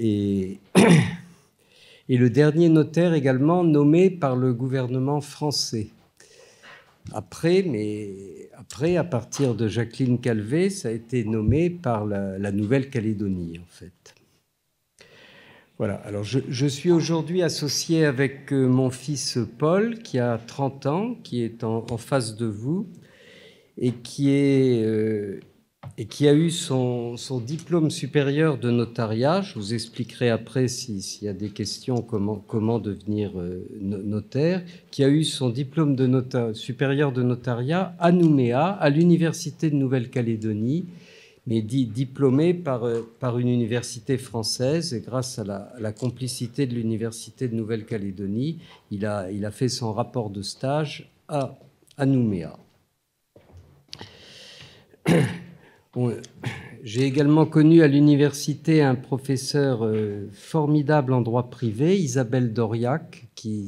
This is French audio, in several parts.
et le dernier notaire également nommé par le gouvernement français. Après, à partir de Jacqueline Calvé, ça a été nommé par la Nouvelle-Calédonie, en fait. Voilà, alors je suis aujourd'hui associé avec mon fils Paul, qui a 30 ans, qui est en face de vous, et qui a eu son diplôme supérieur de notariat. Je vous expliquerai après s'il y a des questions, comment devenir notaire, qui a eu son diplôme supérieur de notariat à Nouméa, à l'Université de Nouvelle-Calédonie, mais diplômé par une université française. Et grâce à la complicité de l'Université de Nouvelle-Calédonie, il a fait son rapport de stage à Nouméa. J'ai également connu à l'université un professeur formidable en droit privé, Isabelle Doriac,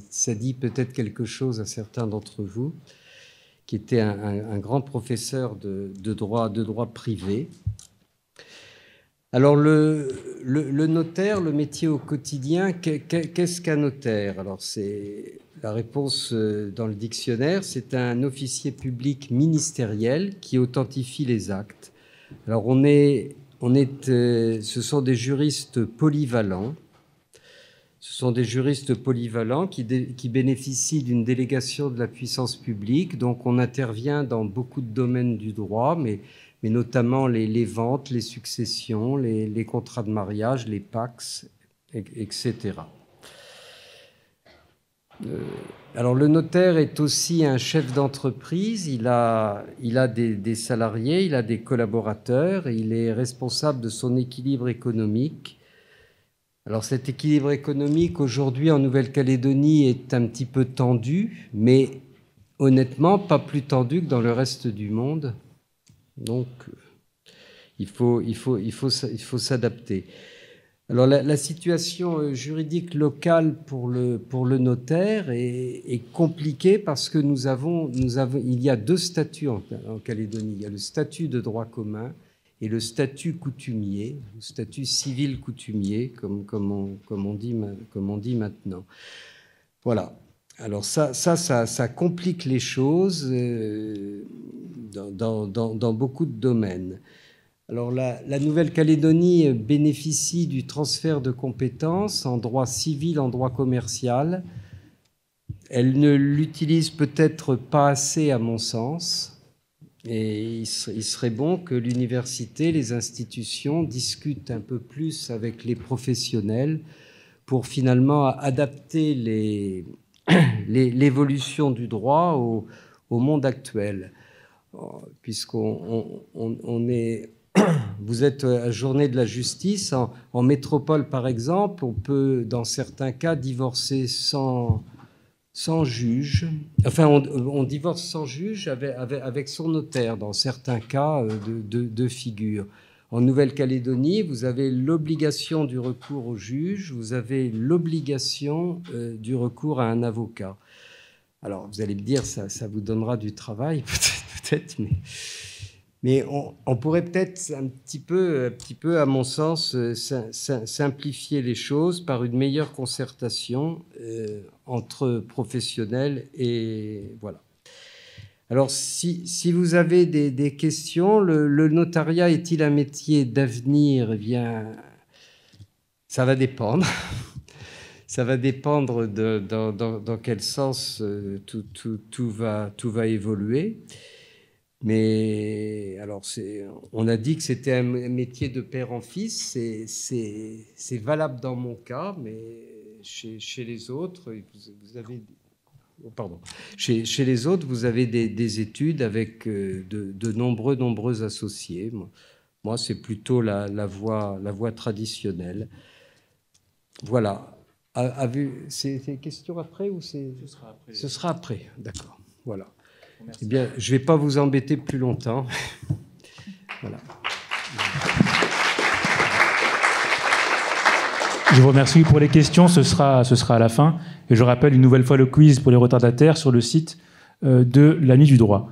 ça dit peut-être quelque chose à certains d'entre vous, qui était un grand professeur de droit privé. Alors, le notaire, le métier au quotidien, qu'est-ce qu'un notaire? Alors, c'est la réponse dans le dictionnaire, c'est un officier public ministériel qui authentifie les actes. Alors, ce sont des juristes polyvalents. Ce sont des juristes polyvalents qui bénéficient d'une délégation de la puissance publique. Donc, on intervient dans beaucoup de domaines du droit, mais notamment les ventes, les successions, les contrats de mariage, les PACS, etc. Alors, le notaire est aussi un chef d'entreprise. Il a des salariés, il a des collaborateurs, et il est responsable de son équilibre économique. Alors, cet équilibre économique, aujourd'hui, en Nouvelle-Calédonie, est un petit peu tendu, mais honnêtement, pas plus tendu que dans le reste du monde. Donc, il faut s'adapter. Alors, la situation juridique locale pour le notaire est compliquée parce que il y a deux statuts en Calédonie. Il y a le statut de droit commun et le statut coutumier, le statut civil coutumier, comme on dit maintenant. Voilà. Alors ça complique les choses dans beaucoup de domaines. Alors la Nouvelle-Calédonie bénéficie du transfert de compétences en droit civil, en droit commercial. Elle ne l'utilise peut-être pas assez à mon sens. Et il serait bon que l'université, les institutions discutent un peu plus avec les professionnels pour finalement adapter l'évolution du droit au monde actuel. Vous êtes à Journée de la justice. En métropole, par exemple, on peut, dans certains cas, divorcer sans juge. Enfin, on divorce sans juge avec son notaire, dans certains cas de figure. En Nouvelle-Calédonie, vous avez l'obligation du recours au juge, vous avez l'obligation du recours à un avocat. Alors, vous allez me dire, ça vous donnera du travail, peut-être, mais on pourrait peut-être un petit peu, à mon sens, simplifier les choses par une meilleure concertation entre professionnels et voilà. Alors, si vous avez des questions, le notariat est-il un métier d'avenir? Eh bien, ça va dépendre. Ça va dépendre dans quel sens tout va évoluer. Mais alors, on a dit que c'était un métier de père en fils. C'est valable dans mon cas, mais chez les autres, vous avez... Pardon. Chez les autres, vous avez des études avec de nombreux associés. Moi, c'est plutôt la voie traditionnelle. Voilà. C'est des questions après ou c'est... Ce sera après. Ce sera après, d'accord. Voilà. Merci. Eh bien, je ne vais pas vous embêter plus longtemps. Voilà. Je vous remercie pour les questions. Ce sera à la fin. Et je rappelle une nouvelle fois le quiz pour les retardataires sur le site de la Nuit du droit.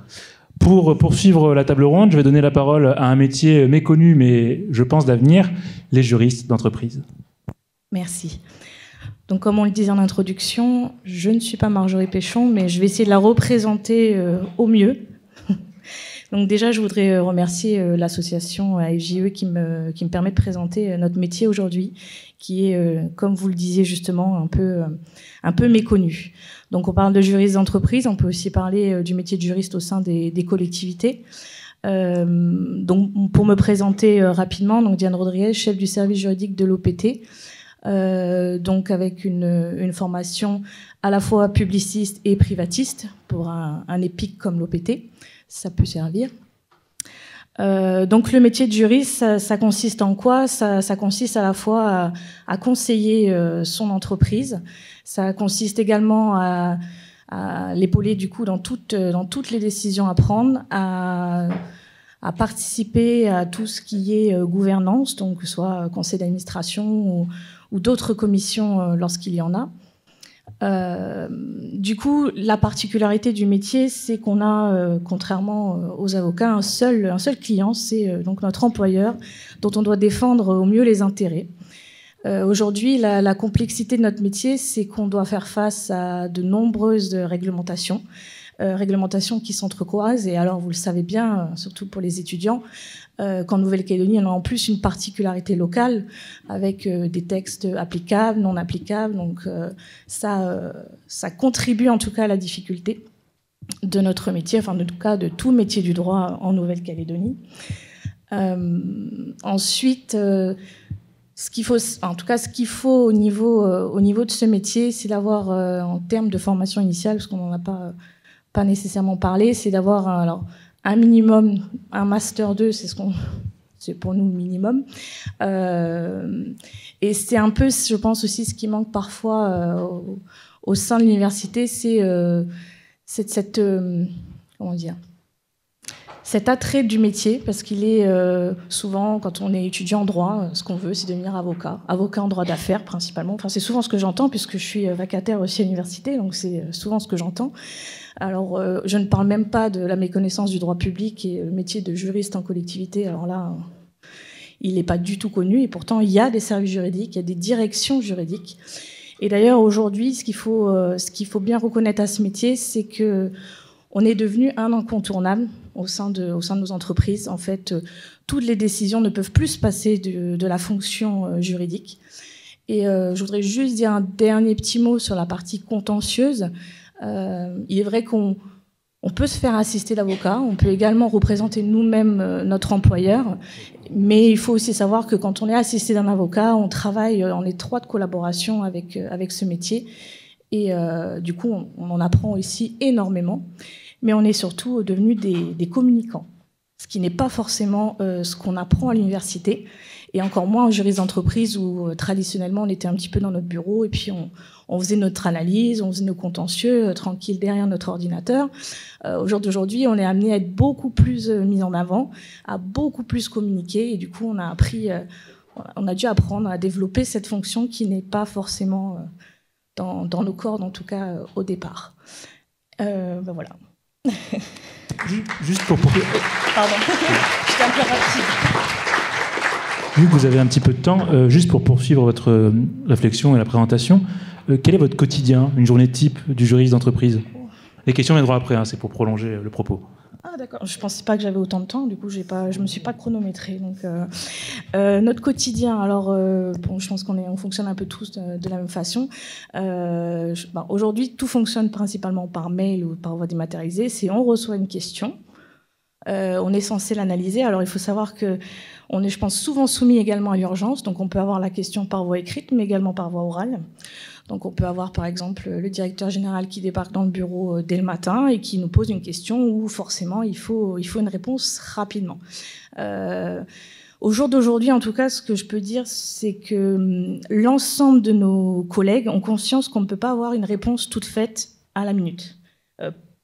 Pour poursuivre la table ronde, je vais donner la parole à un métier méconnu, mais je pense d'avenir, les juristes d'entreprise. Merci. Donc, comme on le disait en introduction, je ne suis pas Marjorie Péchon, mais je vais essayer de la représenter au mieux. Donc déjà, je voudrais remercier l'association AFJE qui me permet de présenter notre métier aujourd'hui, qui est, comme vous le disiez justement, un peu méconnu. Donc on parle de juriste d'entreprise, on peut aussi parler du métier de juriste au sein des collectivités. Donc pour me présenter rapidement, donc Diane Rodriguez, chef du service juridique de l'OPT, donc avec une formation à la fois publiciste et privatiste pour un EPIC comme l'OPT. Ça peut servir. Donc le métier de juriste, ça consiste en quoi ? Ça consiste à la fois à conseiller son entreprise. Ça consiste également à l'épauler du coup dans toutes les décisions à prendre, à participer à tout ce qui est gouvernance, donc que ce soit conseil d'administration ou d'autres commissions lorsqu'il y en a. Du coup, la particularité du métier, c'est qu'on a, contrairement aux avocats, un seul client, c'est donc notre employeur, dont on doit défendre au mieux les intérêts. Aujourd'hui, la complexité de notre métier, c'est qu'on doit faire face à de nombreuses réglementations qui s'entrecroisent. Et alors, vous le savez bien, surtout pour les étudiants, qu'en Nouvelle-Calédonie, on a en plus une particularité locale avec des textes applicables, non applicables. Donc ça contribue en tout cas à la difficulté de notre métier, enfin en tout cas de tout métier du droit en Nouvelle-Calédonie. Ensuite, ce qu'il faut au niveau de ce métier, c'est d'avoir, en termes de formation initiale, parce qu'on n'en a pas nécessairement parlé, c'est d'avoir un minimum, un master 2, c'est pour nous le minimum. Et c'est un peu, je pense aussi, ce qui manque parfois au sein de l'université, c'est comment dire, cet attrait du métier, parce qu'il est souvent, quand on est étudiant en droit, ce qu'on veut, c'est devenir avocat en droit d'affaires principalement. Enfin, c'est souvent ce que j'entends, puisque je suis vacataire aussi à l'université, donc c'est souvent ce que j'entends. Alors, je ne parle même pas de la méconnaissance du droit public et le métier de juriste en collectivité. Alors là, il n'est pas du tout connu, et pourtant, il y a des services juridiques, il y a des directions juridiques. Et d'ailleurs, aujourd'hui, ce qu'il faut bien reconnaître à ce métier, c'est que on est devenu un incontournable au sein de nos entreprises. En fait, toutes les décisions ne peuvent plus se passer de la fonction juridique. Et je voudrais juste dire un dernier petit mot sur la partie contentieuse. Il est vrai qu'on peut se faire assister d'avocats, on peut également représenter nous-mêmes notre employeur, mais il faut aussi savoir que quand on est assisté d'un avocat, on travaille en étroite collaboration avec ce métier. Et du coup, on en apprend aussi énormément. Mais on est surtout devenus des communicants, ce qui n'est pas forcément ce qu'on apprend à l'université, et encore moins en juriste d'entreprise où traditionnellement on était un petit peu dans notre bureau et puis on faisait notre analyse, on faisait nos contentieux tranquille derrière notre ordinateur. Au jour d'aujourd'hui, on est amené à être beaucoup plus mis en avant, à beaucoup plus communiquer, et du coup on a dû apprendre à développer cette fonction qui n'est pas forcément dans nos cordes, en tout cas au départ. Voilà. Juste pour... Pardon, j'étais un peu rapide. Vu que vous avez un petit peu de temps, juste pour poursuivre votre réflexion et la présentation, quel est votre quotidien, une journée type du juriste d'entreprise ? Les questions viendront après, c'est pour prolonger le propos. Ah d'accord, je ne pensais pas que j'avais autant de temps, du coup je ne me suis pas chronométrée. Donc, notre quotidien, alors je pense qu'on fonctionne un peu tous de la même façon. Aujourd'hui, tout fonctionne principalement par mail ou par voie dématérialisée. On reçoit une question, on est censé l'analyser. Alors il faut savoir qu'on est, je pense, souvent soumis également à l'urgence, donc on peut avoir la question par voie écrite, mais également par voie orale. Donc on peut avoir par exemple le directeur général qui débarque dans le bureau dès le matin et qui nous pose une question où forcément il faut une réponse rapidement. Au jour d'aujourd'hui, en tout cas, ce que je peux dire, c'est que l'ensemble de nos collègues ont conscience qu'on ne peut pas avoir une réponse toute faite à la minute.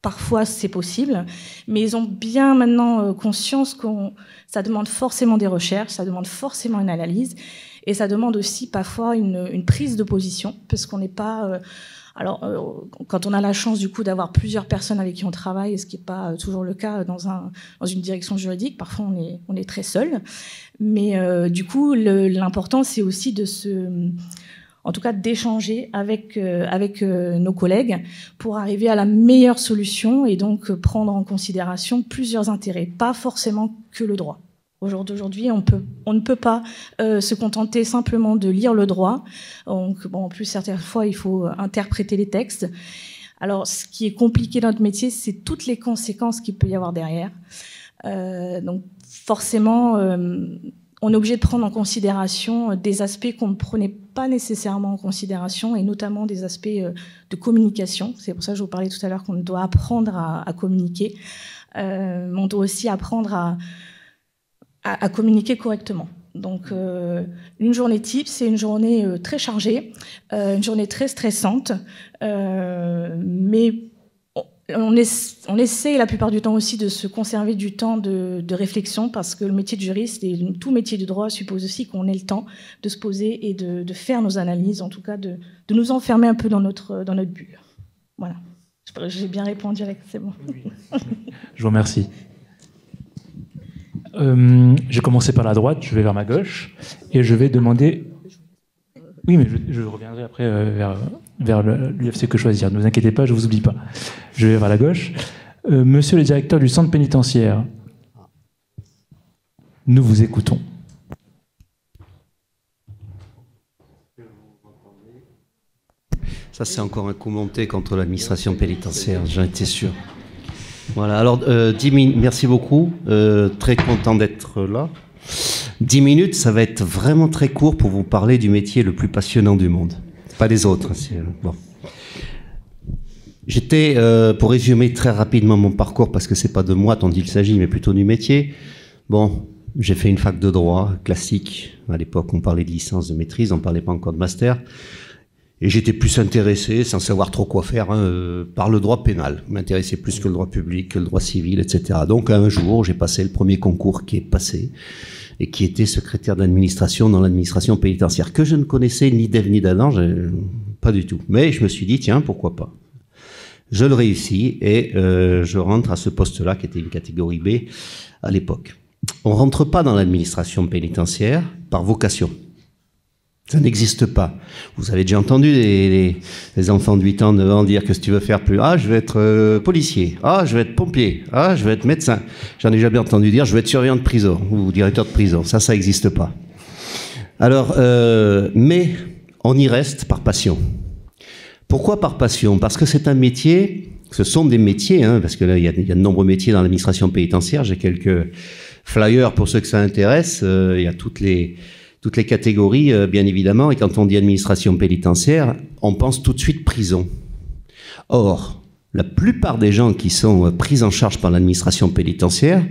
Parfois, c'est possible, mais ils ont bien maintenant conscience que ça demande forcément des recherches, ça demande forcément une analyse, et ça demande aussi parfois une prise de position, parce qu'on n'est pas... quand on a la chance du coup d'avoir plusieurs personnes avec qui on travaille, ce qui n'est pas toujours le cas dans une direction juridique, parfois on est très seul, mais du coup l'important c'est aussi de se en tout cas d'échanger avec nos collègues pour arriver à la meilleure solution et donc prendre en considération plusieurs intérêts, pas forcément que le droit. Aujourd'hui, on ne peut pas se contenter simplement de lire le droit. Donc, bon, en plus, certaines fois, il faut interpréter les textes. Alors, ce qui est compliqué dans notre métier, c'est toutes les conséquences qu'il peut y avoir derrière. Donc, forcément, on est obligé de prendre en considération des aspects qu'on ne prenait pas nécessairement en considération, et notamment des aspects de communication. C'est pour ça que je vous parlais tout à l'heure qu'on doit apprendre à communiquer. On doit aussi apprendre à communiquer correctement. Donc, une journée type, c'est une journée très chargée, une journée très stressante, mais on essaie la plupart du temps aussi de se conserver du temps de réflexion, parce que le métier de juriste et tout métier de droit suppose aussi qu'on ait le temps de se poser et de faire nos analyses, en tout cas de nous enfermer un peu dans notre bulle. Voilà. J'ai bien répondu, Alex, c'est bon. Je vous remercie. Je vais commencer par la droite, je vais vers ma gauche, et je vais demander... Oui, mais je reviendrai après vers l'UFC Que Choisir. Ne vous inquiétez pas, je ne vous oublie pas. Je vais vers la gauche. Monsieur le directeur du centre pénitentiaire, nous vous écoutons. Ça, c'est encore un coup monté contre l'administration pénitentiaire, j'en étais sûr. Voilà, alors 10 minutes, merci beaucoup, très content d'être là. 10 minutes, ça va être vraiment très court pour vous parler du métier le plus passionnant du monde. Pas des autres. Bon. J'étais, pour résumer très rapidement mon parcours, parce que c'est pas de moi dont il s'agit, mais plutôt du métier. Bon, j'ai fait une fac de droit classique. À l'époque, on parlait de licence de maîtrise, on parlait pas encore de master. Et j'étais plus intéressé, sans savoir trop quoi faire, par le droit pénal. Je m'intéressais plus que le droit public, que le droit civil, etc. Donc un jour, j'ai passé le premier concours qui est passé, et qui était secrétaire d'administration dans l'administration pénitentiaire, que je ne connaissais ni d'Ève ni d'Adam, pas du tout. Mais je me suis dit, tiens, pourquoi pas. Je le réussis, et je rentre à ce poste-là, qui était une catégorie B à l'époque. On rentre pas dans l'administration pénitentiaire par vocation. Ça n'existe pas. Vous avez déjà entendu les enfants de 8 ans, 9 ans dire que si tu veux faire plus, je vais être policier, je vais être pompier, je vais être médecin. J'en ai jamais entendu dire, je vais être surveillant de prison ou directeur de prison. Ça n'existe pas. Alors, mais on y reste par passion. Pourquoi par passion? Parce que c'est un métier, ce sont des métiers, parce que là, il y a de nombreux métiers dans l'administration pénitentiaire. J'ai quelques flyers pour ceux que ça intéresse. Il y a toutes les catégories, bien évidemment, et quand on dit administration pénitentiaire, on pense tout de suite prison. Or, la plupart des gens qui sont pris en charge par l'administration pénitentiaire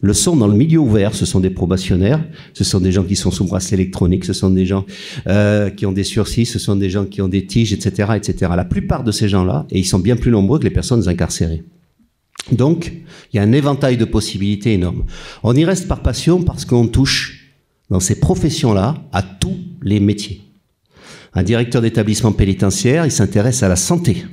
le sont dans le milieu ouvert. Ce sont des probationnaires, ce sont des gens qui sont sous bracelet électronique, ce sont des gens qui ont des sursis, ce sont des gens qui ont des tiges, etc., etc. La plupart de ces gens-là, et ils sont bien plus nombreux que les personnes incarcérées. Donc, il y a un éventail de possibilités énorme. On y reste par passion parce qu'on touche dans ces professions-là, à tous les métiers. Un directeur d'établissement pénitentiaire, il s'intéresse à la santé.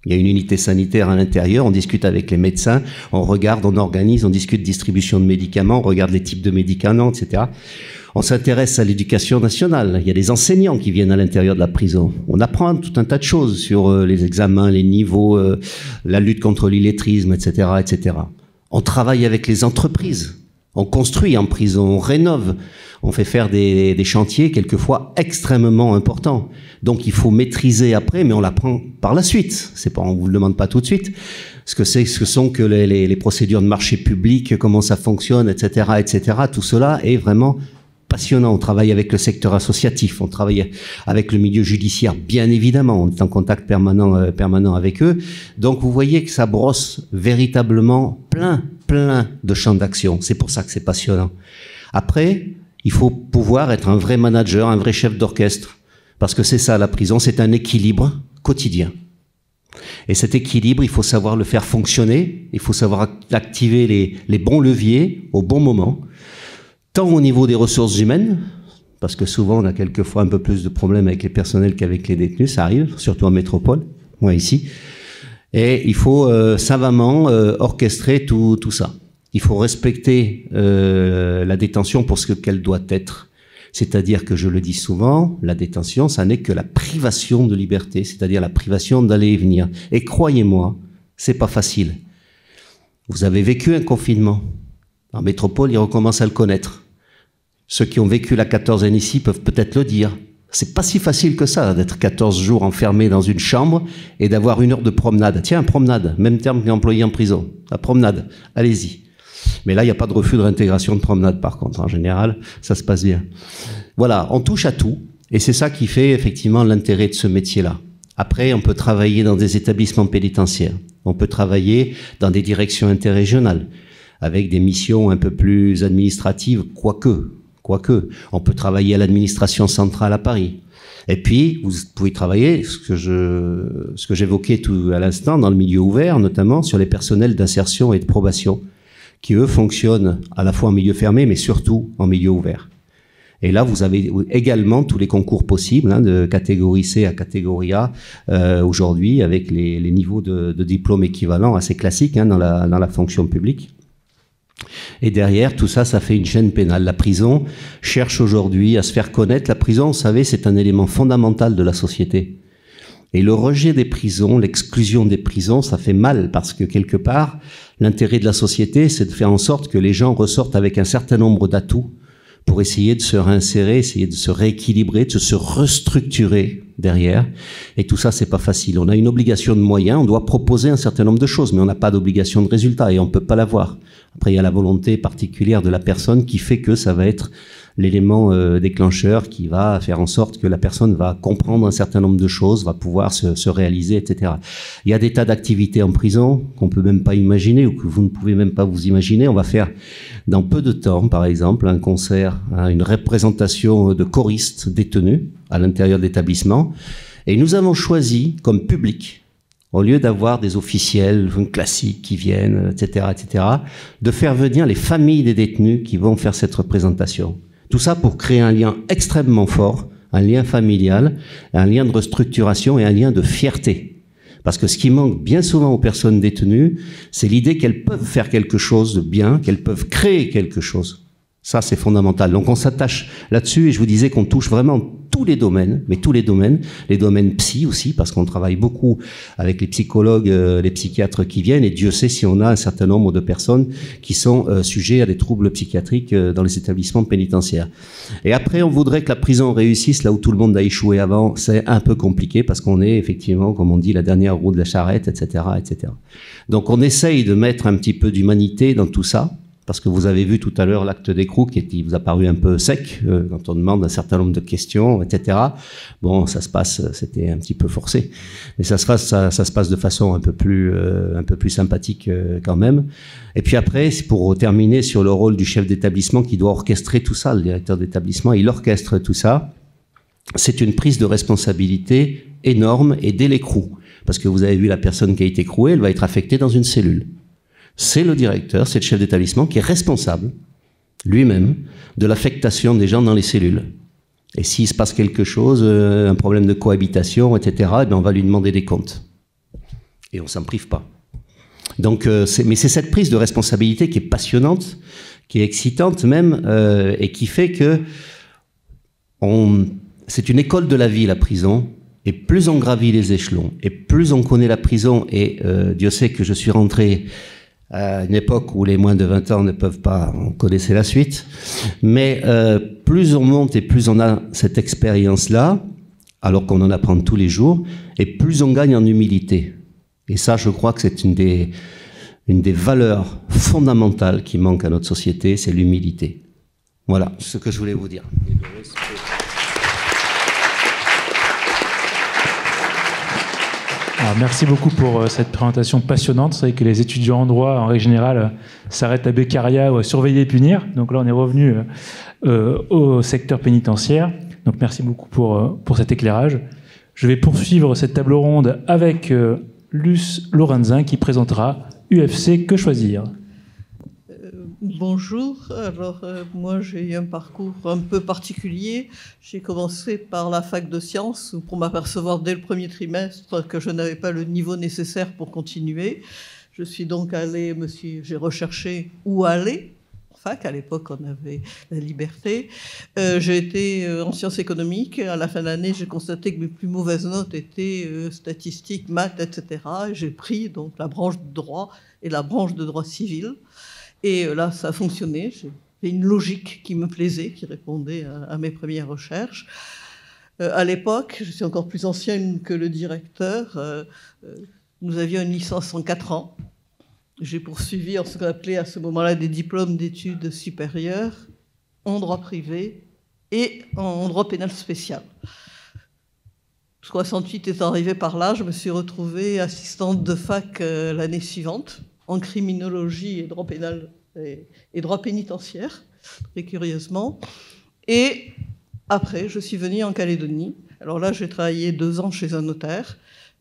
Il y a une unité sanitaire à l'intérieur, on discute avec les médecins, on regarde, on organise, on discute distribution de médicaments, on regarde les types de médicaments, etc. On s'intéresse à l'éducation nationale. Il y a des enseignants qui viennent à l'intérieur de la prison. On apprend tout un tas de choses sur les examens, les niveaux, la lutte contre l'illettrisme, etc., etc. On travaille avec les entreprises. On construit en prison, on rénove, on fait faire des chantiers quelquefois extrêmement importants. Donc il faut maîtriser après, mais on l'apprend par la suite. C'est pas, on vous le demande pas tout de suite. Ce que sont que les procédures de marché public, comment ça fonctionne, etc., etc. Tout cela est vraiment passionnant. On travaille avec le secteur associatif, on travaille avec le milieu judiciaire, bien évidemment. On est en contact permanent avec eux. Donc vous voyez que ça brosse véritablement plein de champs d'action. C'est pour ça que c'est passionnant. Après, il faut pouvoir être un vrai manager, un vrai chef d'orchestre. Parce que c'est ça, la prison, c'est un équilibre quotidien. Et cet équilibre, il faut savoir le faire fonctionner, il faut savoir activer les bons leviers au bon moment, tant au niveau des ressources humaines, parce que souvent on a quelquefois un peu plus de problèmes avec les personnels qu'avec les détenus, ça arrive, surtout en métropole, moi ici. Et il faut savamment orchestrer tout ça. Il faut respecter la détention pour ce qu'elle doit être. C'est-à-dire que, je le dis souvent, la détention, ça n'est que la privation de liberté, c'est-à-dire la privation d'aller et venir. Et croyez-moi, c'est pas facile. Vous avez vécu un confinement. En métropole, ils recommencent à le connaître. Ceux qui ont vécu la 14e ici peuvent peut-être le dire. C'est pas si facile que ça, d'être 14 jours enfermé dans une chambre et d'avoir 1 heure de promenade. Tiens, promenade, même terme qu'employé en prison. La promenade, allez-y. Mais là, il n'y a pas de refus de réintégration de promenade, par contre. En général, ça se passe bien. Voilà, on touche à tout. Et c'est ça qui fait effectivement l'intérêt de ce métier-là. Après, on peut travailler dans des établissements pénitentiaires. On peut travailler dans des directions interrégionales, avec des missions un peu plus administratives, quoique. On peut travailler à l'administration centrale à Paris. Et puis, vous pouvez travailler, ce que j'évoquais tout à l'instant, dans le milieu ouvert, notamment sur les personnels d'insertion et de probation, qui, eux, fonctionnent à la fois en milieu fermé, mais surtout en milieu ouvert. Et là, vous avez également tous les concours possibles, hein, de catégorie C à catégorie A, aujourd'hui, avec les niveaux de diplôme équivalents assez classiques, hein, dans la fonction publique. Et derrière, tout ça, ça fait une chaîne pénale. La prison cherche aujourd'hui à se faire connaître. La prison, vous savez, c'est un élément fondamental de la société. Et le rejet des prisons, l'exclusion des prisons, ça fait mal parce que quelque part, l'intérêt de la société, c'est de faire en sorte que les gens ressortent avec un certain nombre d'atouts pour essayer de se réinsérer, essayer de se rééquilibrer, de se restructurer derrière. Et tout ça, c'est pas facile. On a une obligation de moyens, on doit proposer un certain nombre de choses, mais on n'a pas d'obligation de résultat et on peut pas l'avoir. Après, il y a la volonté particulière de la personne qui fait que ça va être l'élément déclencheur qui va faire en sorte que la personne va comprendre un certain nombre de choses, va pouvoir se réaliser, etc. Il y a des tas d'activités en prison qu'on peut même pas imaginer ou que vous ne pouvez même pas vous imaginer. On va faire dans peu de temps, par exemple, un concert, une représentation de choristes détenus à l'intérieur de l'établissement. Et nous avons choisi comme public, au lieu d'avoir des officiels classiques qui viennent, etc., de faire venir les familles des détenus qui vont faire cette représentation. Tout ça pour créer un lien extrêmement fort, un lien familial, un lien de restructuration et un lien de fierté. Parce que ce qui manque bien souvent aux personnes détenues, c'est l'idée qu'elles peuvent faire quelque chose de bien, qu'elles peuvent créer quelque chose. Ça, c'est fondamental. Donc, on s'attache là-dessus et je vous disais qu'on touche vraiment tous les domaines, mais tous les domaines psy aussi, parce qu'on travaille beaucoup avec les psychologues, les psychiatres qui viennent et Dieu sait si on a un certain nombre de personnes qui sont sujets à des troubles psychiatriques dans les établissements pénitentiaires. Et après, on voudrait que la prison réussisse là où tout le monde a échoué avant. C'est un peu compliqué parce qu'on est effectivement, comme on dit, la dernière roue de la charrette, etc., etc. Donc, on essaye de mettre un petit peu d'humanité dans tout ça. Parce que vous avez vu tout à l'heure l'acte d'écrou qui vous a paru un peu sec quand on demande un certain nombre de questions, etc. Bon, ça se passe, c'était un petit peu forcé, mais ça se passe de façon un peu plus sympathique quand même. Et puis après, c'est pour terminer sur le rôle du chef d'établissement qui doit orchestrer tout ça, le directeur d'établissement, il orchestre tout ça. C'est une prise de responsabilité énorme et dès l'écrou, parce que vous avez vu la personne qui a été écrouée, elle va être affectée dans une cellule. C'est le directeur, c'est le chef d'établissement qui est responsable, lui-même, de l'affectation des gens dans les cellules. Et s'il se passe quelque chose, un problème de cohabitation, etc., eh bien on va lui demander des comptes. Et on s'en prive pas. Donc, mais c'est cette prise de responsabilité qui est passionnante, qui est excitante même, et qui fait que c'est une école de la vie, la prison. Et plus on gravit les échelons, et plus on connaît la prison, et Dieu sait que je suis rentré à une époque où les moins de 20 ans ne peuvent pas, on connaissait la suite, mais plus on monte et plus on a cette expérience-là, alors qu'on en apprend tous les jours, et plus on gagne en humilité. Et ça, je crois que c'est une des valeurs fondamentales qui manquent à notre société, c'est l'humilité. Voilà ce que je voulais vous dire. Alors, merci beaucoup pour cette présentation passionnante. Vous savez que les étudiants en droit, en règle générale, s'arrêtent à Beccaria ou à surveiller et punir. Donc là, on est revenu au secteur pénitentiaire. Donc merci beaucoup pour cet éclairage. Je vais poursuivre cette table ronde avec Luce Lorenzin qui présentera UFC Que choisir. Bonjour, alors moi j'ai eu un parcours un peu particulier. J'ai commencé par la fac de sciences pour m'apercevoir dès le premier trimestre que je n'avais pas le niveau nécessaire pour continuer. Je suis donc allée, j'ai recherché où aller. fac. À l'époque, on avait la liberté. J'ai été en sciences économiques. À la fin de l'année, j'ai constaté que mes plus mauvaises notes étaient statistiques, maths, etc. J'ai pris donc la branche de droit et la branche de droit civil. Et là, ça a fonctionné. J'ai fait une logique qui me plaisait, qui répondait à mes premières recherches. À l'époque, je suis encore plus ancienne que le directeur, nous avions une licence en 4 ans. J'ai poursuivi en ce qu'on appelait à ce moment-là des diplômes d'études supérieures en droit privé et en droit pénal spécial. 68 est arrivé par là, je me suis retrouvée assistante de fac l'année suivante en criminologie et droit pénal et droit pénitentiaire, très curieusement. Et après, je suis venue en Calédonie. Alors là, j'ai travaillé 2 ans chez un notaire.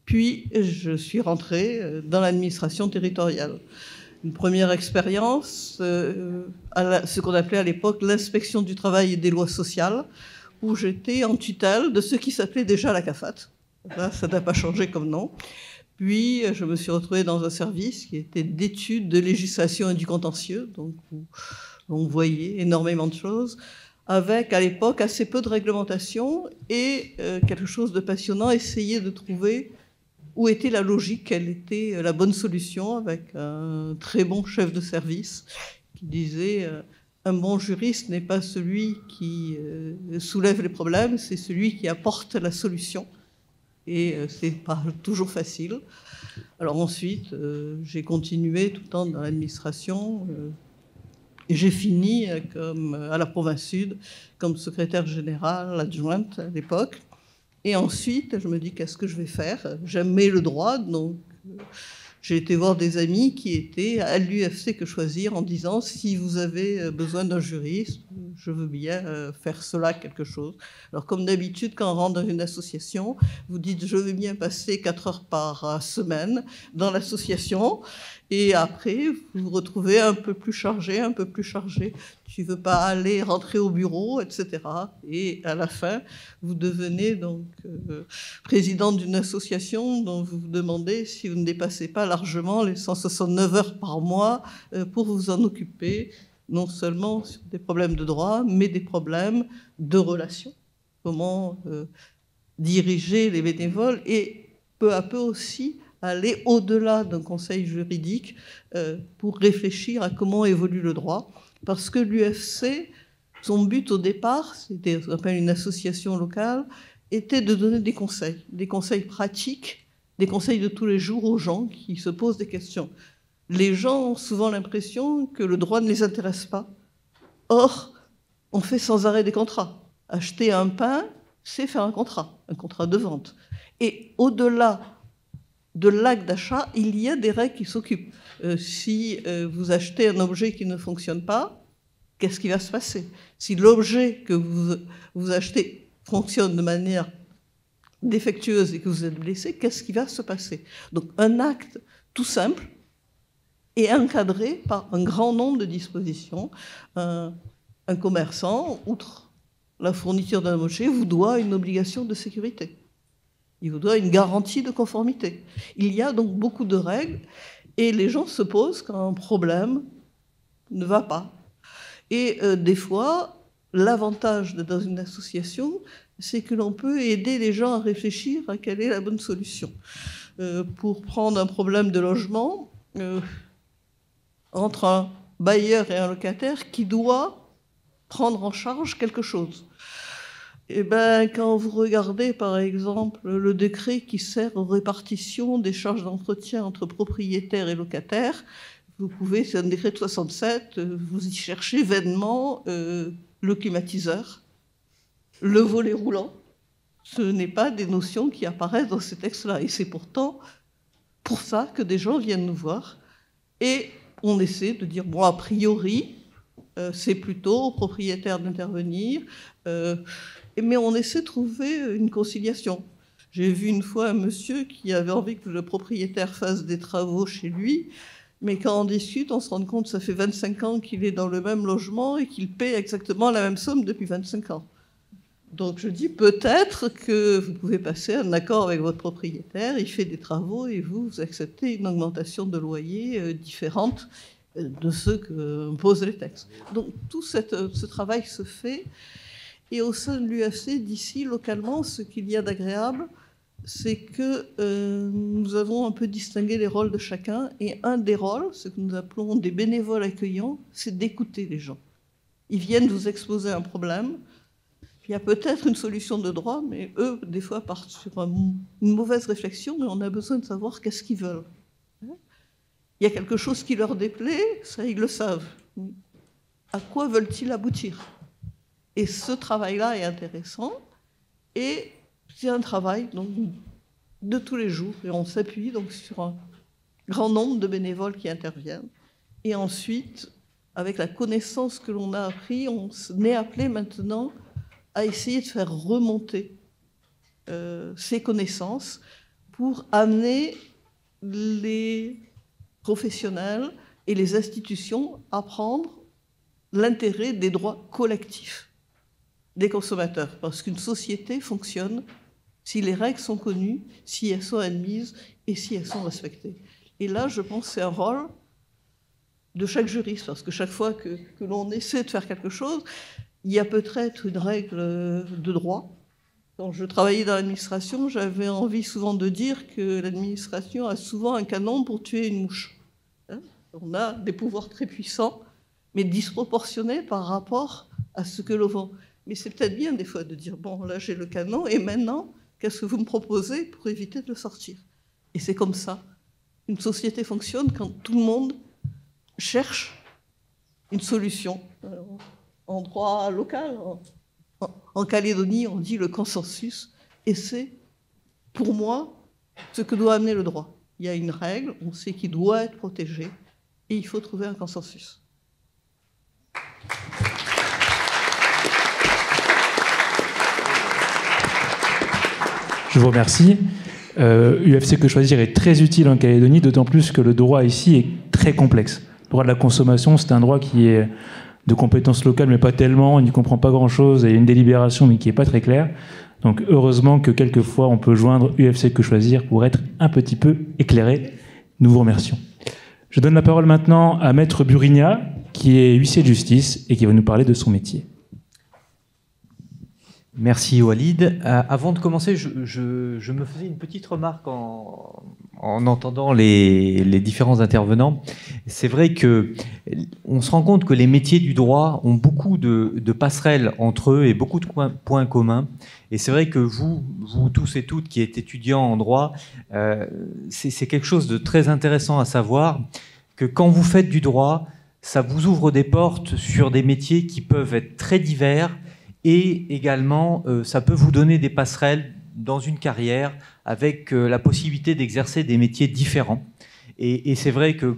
Puis, je suis rentrée dans l'administration territoriale. Une première expérience à ce qu'on appelait à l'époque l'inspection du travail et des lois sociales, où j'étais en tutelle de ce qui s'appelait déjà la CAFAT. Là, ça n'a pas changé comme nom. Puis, je me suis retrouvée dans un service qui était d'études de législation et du contentieux, donc où on voyait énormément de choses, avec à l'époque assez peu de réglementation et quelque chose de passionnant, essayer de trouver où était la logique, quelle était la bonne solution, avec un très bon chef de service qui disait un bon juriste n'est pas celui qui soulève les problèmes, c'est celui qui apporte la solution. Et c'est pas toujours facile. Alors ensuite, j'ai continué tout le temps dans l'administration. Et j'ai fini comme, à la province sud comme secrétaire générale adjointe à l'époque. Et ensuite, je me dis, qu'est-ce que je vais faire? J'aimais le droit, donc j'ai été voir des amis qui étaient à l'UFC Que Choisir en disant, si vous avez besoin d'un juriste, je veux bien faire cela, quelque chose. Alors comme d'habitude, quand on rentre dans une association, vous dites, je veux bien passer 4 heures par semaine dans l'association. Et après, vous vous retrouvez un peu plus chargé, un peu plus chargé. Tu ne veux pas aller rentrer au bureau, etc. Et à la fin, vous devenez donc président d'une association dont vous vous demandez si vous ne dépassez pas largement les 169 heures par mois pour vous en occuper, non seulement sur des problèmes de droit, mais des problèmes de relations. Comment diriger les bénévoles et peu à peu aussi aller au-delà d'un conseil juridique pour réfléchir à comment évolue le droit. Parce que l'UFC, son but au départ, c'était ce qu'on appelle une association locale, était de donner des conseils pratiques, des conseils de tous les jours aux gens qui se posent des questions. Les gens ont souvent l'impression que le droit ne les intéresse pas. Or, on fait sans arrêt des contrats. Acheter un pain, c'est faire un contrat de vente. Et au-delà de l'acte d'achat, il y a des règles qui s'occupent. Si vous achetez un objet qui ne fonctionne pas, qu'est-ce qui va se passer? Si l'objet que vous achetez fonctionne de manière défectueuse et que vous êtes blessé, qu'est-ce qui va se passer? Donc un acte tout simple est encadré par un grand nombre de dispositions. Un commerçant, outre la fourniture d'un objet, vous doit une obligation de sécurité. Il vous doit une garantie de conformité. Il y a donc beaucoup de règles et les gens se posent quand un problème ne va pas. Et des fois, l'avantage d'être dans une association, c'est que l'on peut aider les gens à réfléchir à quelle est la bonne solution. Pour prendre un problème de logement, entre un bailleur et un locataire qui doit prendre en charge quelque chose. Eh bien, quand vous regardez, par exemple, le décret qui sert aux répartitions des charges d'entretien entre propriétaires et locataires, vous pouvez, c'est un décret de 67, vous y cherchez vainement le climatiseur, le volet roulant. Ce n'est pas des notions qui apparaissent dans ces textes-là. Et c'est pourtant pour ça que des gens viennent nous voir. Et on essaie de dire, bon, a priori, c'est plutôt au propriétaire d'intervenir, mais on essaie de trouver une conciliation. J'ai vu une fois un monsieur qui avait envie que le propriétaire fasse des travaux chez lui, mais quand on discute, on se rend compte que ça fait 25 ans qu'il est dans le même logement et qu'il paie exactement la même somme depuis 25 ans. Donc je dis peut-être que vous pouvez passer un accord avec votre propriétaire, il fait des travaux et vous acceptez une augmentation de loyer différente de ceux que posent les textes. Donc tout ce travail se fait. Et au sein de l'UFC, d'ici, localement, ce qu'il y a d'agréable, c'est que nous avons un peu distingué les rôles de chacun. Et un des rôles, ce que nous appelons des bénévoles accueillants, c'est d'écouter les gens. Ils viennent vous exposer un problème. Il y a peut-être une solution de droit, mais eux, des fois, partent sur une mauvaise réflexion et on a besoin de savoir qu'est-ce qu'ils veulent. Il y a quelque chose qui leur déplaît, ça, ils le savent. À quoi veulent-ils aboutir? Et ce travail-là est intéressant. Et c'est un travail donc, de tous les jours. Et on s'appuie donc sur un grand nombre de bénévoles qui interviennent. Et ensuite, avec la connaissance que l'on a appris, on est appelé maintenant à essayer de faire remonter ces connaissances pour amener les professionnels et les institutions à prendre l'intérêt des droits collectifs des consommateurs. Parce qu'une société fonctionne si les règles sont connues, si elles sont admises et si elles sont respectées. Et là, je pense que c'est un rôle de chaque juriste, parce que chaque fois que l'on essaie de faire quelque chose, il y a peut-être une règle de droit. Quand je travaillais dans l'administration, j'avais envie souvent de dire que l'administration a souvent un canon pour tuer une mouche. On a des pouvoirs très puissants, mais disproportionnés par rapport à ce que l'on vend. Mais c'est peut-être bien des fois de dire, bon, là j'ai le canon, et maintenant, qu'est-ce que vous me proposez pour éviter de le sortir? Et c'est comme ça. Une société fonctionne quand tout le monde cherche une solution. En droit local, en Calédonie, on dit le consensus, et c'est, pour moi, ce que doit amener le droit. Il y a une règle, on sait qu'il doit être protégé, et il faut trouver un consensus. Je vous remercie. UFC Que Choisir est très utile en Calédonie, d'autant plus que le droit ici est très complexe. Le droit de la consommation, c'est un droit qui est de compétences locales, mais pas tellement, on n'y comprend pas grand-chose, il y a une délibération, mais qui n'est pas très claire. Donc heureusement que quelquefois, on peut joindre UFC Que Choisir pour être un petit peu éclairé. Nous vous remercions. Je donne la parole maintenant à Maître Burigna, qui est huissier de justice et qui va nous parler de son métier. Merci Walid. Avant de commencer, je me faisais une petite remarque en entendant les différents intervenants. C'est vrai qu'on se rend compte que les métiers du droit ont beaucoup de passerelles entre eux et beaucoup de points communs. Et c'est vrai que vous tous et toutes qui êtes étudiants en droit, c'est quelque chose de très intéressant à savoir, que quand vous faites du droit, ça vous ouvre des portes sur des métiers qui peuvent être très divers. Et également, ça peut vous donner des passerelles dans une carrière avec la possibilité d'exercer des métiers différents. Et c'est vrai que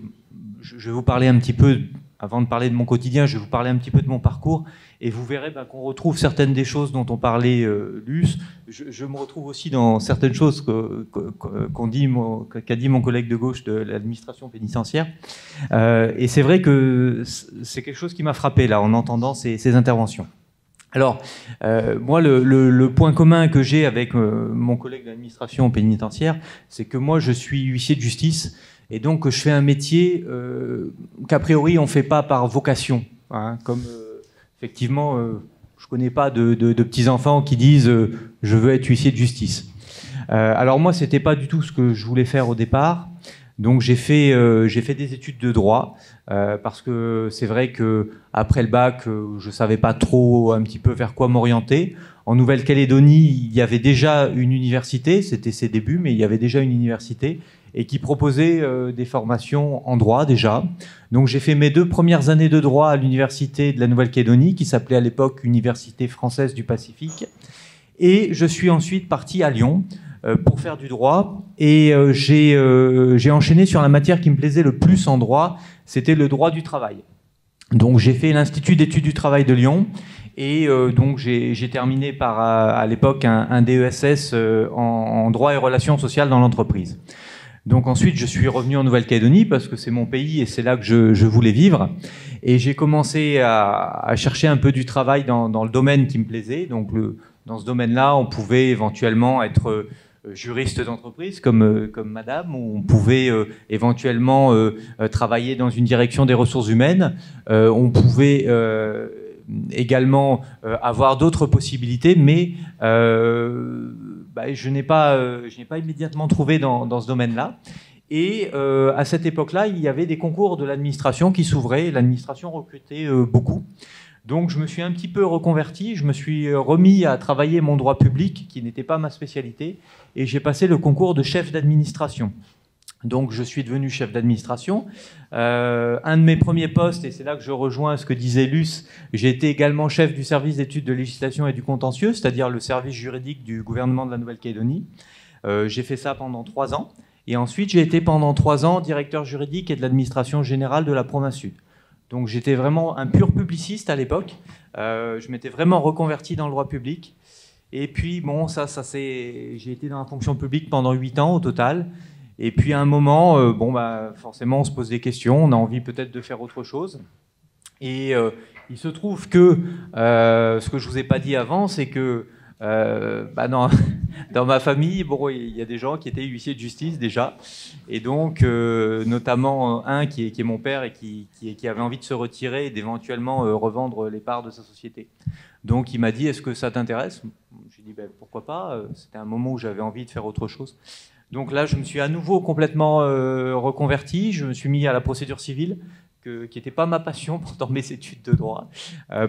je vais vous parler un petit peu, avant de parler de mon quotidien, je vais vous parler un petit peu de mon parcours. Et vous verrez qu'on retrouve certaines des choses dont on parlait, Luce. Je me retrouve aussi dans certaines choses qu'a dit mon collègue de gauche de l'administration pénitentiaire. Et c'est vrai que c'est quelque chose qui m'a frappé là, en entendant ces interventions. Alors, moi, le point commun que j'ai avec mon collègue de l'administration pénitentiaire, c'est que moi, je suis huissier de justice, et donc je fais un métier qu'a priori, on ne fait pas par vocation. Hein, comme, effectivement, je ne connais pas de petits-enfants qui disent « je veux être huissier de justice ». Alors moi, ce n'était pas du tout ce que je voulais faire au départ. Donc j'ai fait des études de droit parce que c'est vrai que après le bac, je savais pas trop un petit peu vers quoi m'orienter. En Nouvelle-Calédonie, il y avait déjà une université, c'était ses débuts, mais il y avait déjà une université et qui proposait des formations en droit déjà. Donc j'ai fait mes 2 premières années de droit à l'université de la Nouvelle-Calédonie, qui s'appelait à l'époque Université française du Pacifique, et je suis ensuite parti à Lyon pour faire du droit, et j'ai enchaîné sur la matière qui me plaisait le plus en droit, c'était le droit du travail. Donc j'ai fait l'Institut d'études du travail de Lyon, et donc j'ai terminé par, à l'époque, un DESS en droit et relations sociales dans l'entreprise. Donc ensuite, je suis revenu en Nouvelle-Calédonie parce que c'est mon pays et c'est là que je voulais vivre. Et j'ai commencé à chercher un peu du travail dans le domaine qui me plaisait. Donc dans ce domaine-là, on pouvait éventuellement être juriste d'entreprise comme madame, où on pouvait éventuellement travailler dans une direction des ressources humaines. On pouvait également avoir d'autres possibilités, mais je n'ai pas immédiatement trouvé dans ce domaine-là. Et à cette époque-là, il y avait des concours de l'administration qui s'ouvraient. L'administration recrutait beaucoup. Donc je me suis un petit peu reconverti, je me suis remis à travailler mon droit public, qui n'était pas ma spécialité, et j'ai passé le concours de chef d'administration. Donc je suis devenu chef d'administration. Un de mes premiers postes, et c'est là que je rejoins ce que disait Luce, j'ai été également chef du service d'études de législation et du contentieux, c'est-à-dire le service juridique du gouvernement de la Nouvelle-Calédonie. J'ai fait ça pendant 3 ans. Et ensuite, j'ai été pendant 3 ans directeur juridique et de l'administration générale de la province Sud. Donc j'étais vraiment un pur publiciste à l'époque. Je m'étais vraiment reconverti dans le droit public. Et puis, bon, j'ai été dans la fonction publique pendant 8 ans au total. Et puis à un moment, forcément, on se pose des questions. On a envie peut-être de faire autre chose. Et il se trouve que ce que je ne vous ai pas dit avant, c'est que dans ma famille, il y a des gens qui étaient huissiers de justice déjà, et donc notamment un qui est mon père et qui avait envie de se retirer et d'éventuellement revendre les parts de sa société. Donc il m'a dit, est-ce que ça t'intéresse? J'ai dit, pourquoi pas, c'était un moment où j'avais envie de faire autre chose. Donc là, je me suis à nouveau complètement reconverti, je me suis mis à la procédure civile, qui n'était pas ma passion pendant mes études de droit.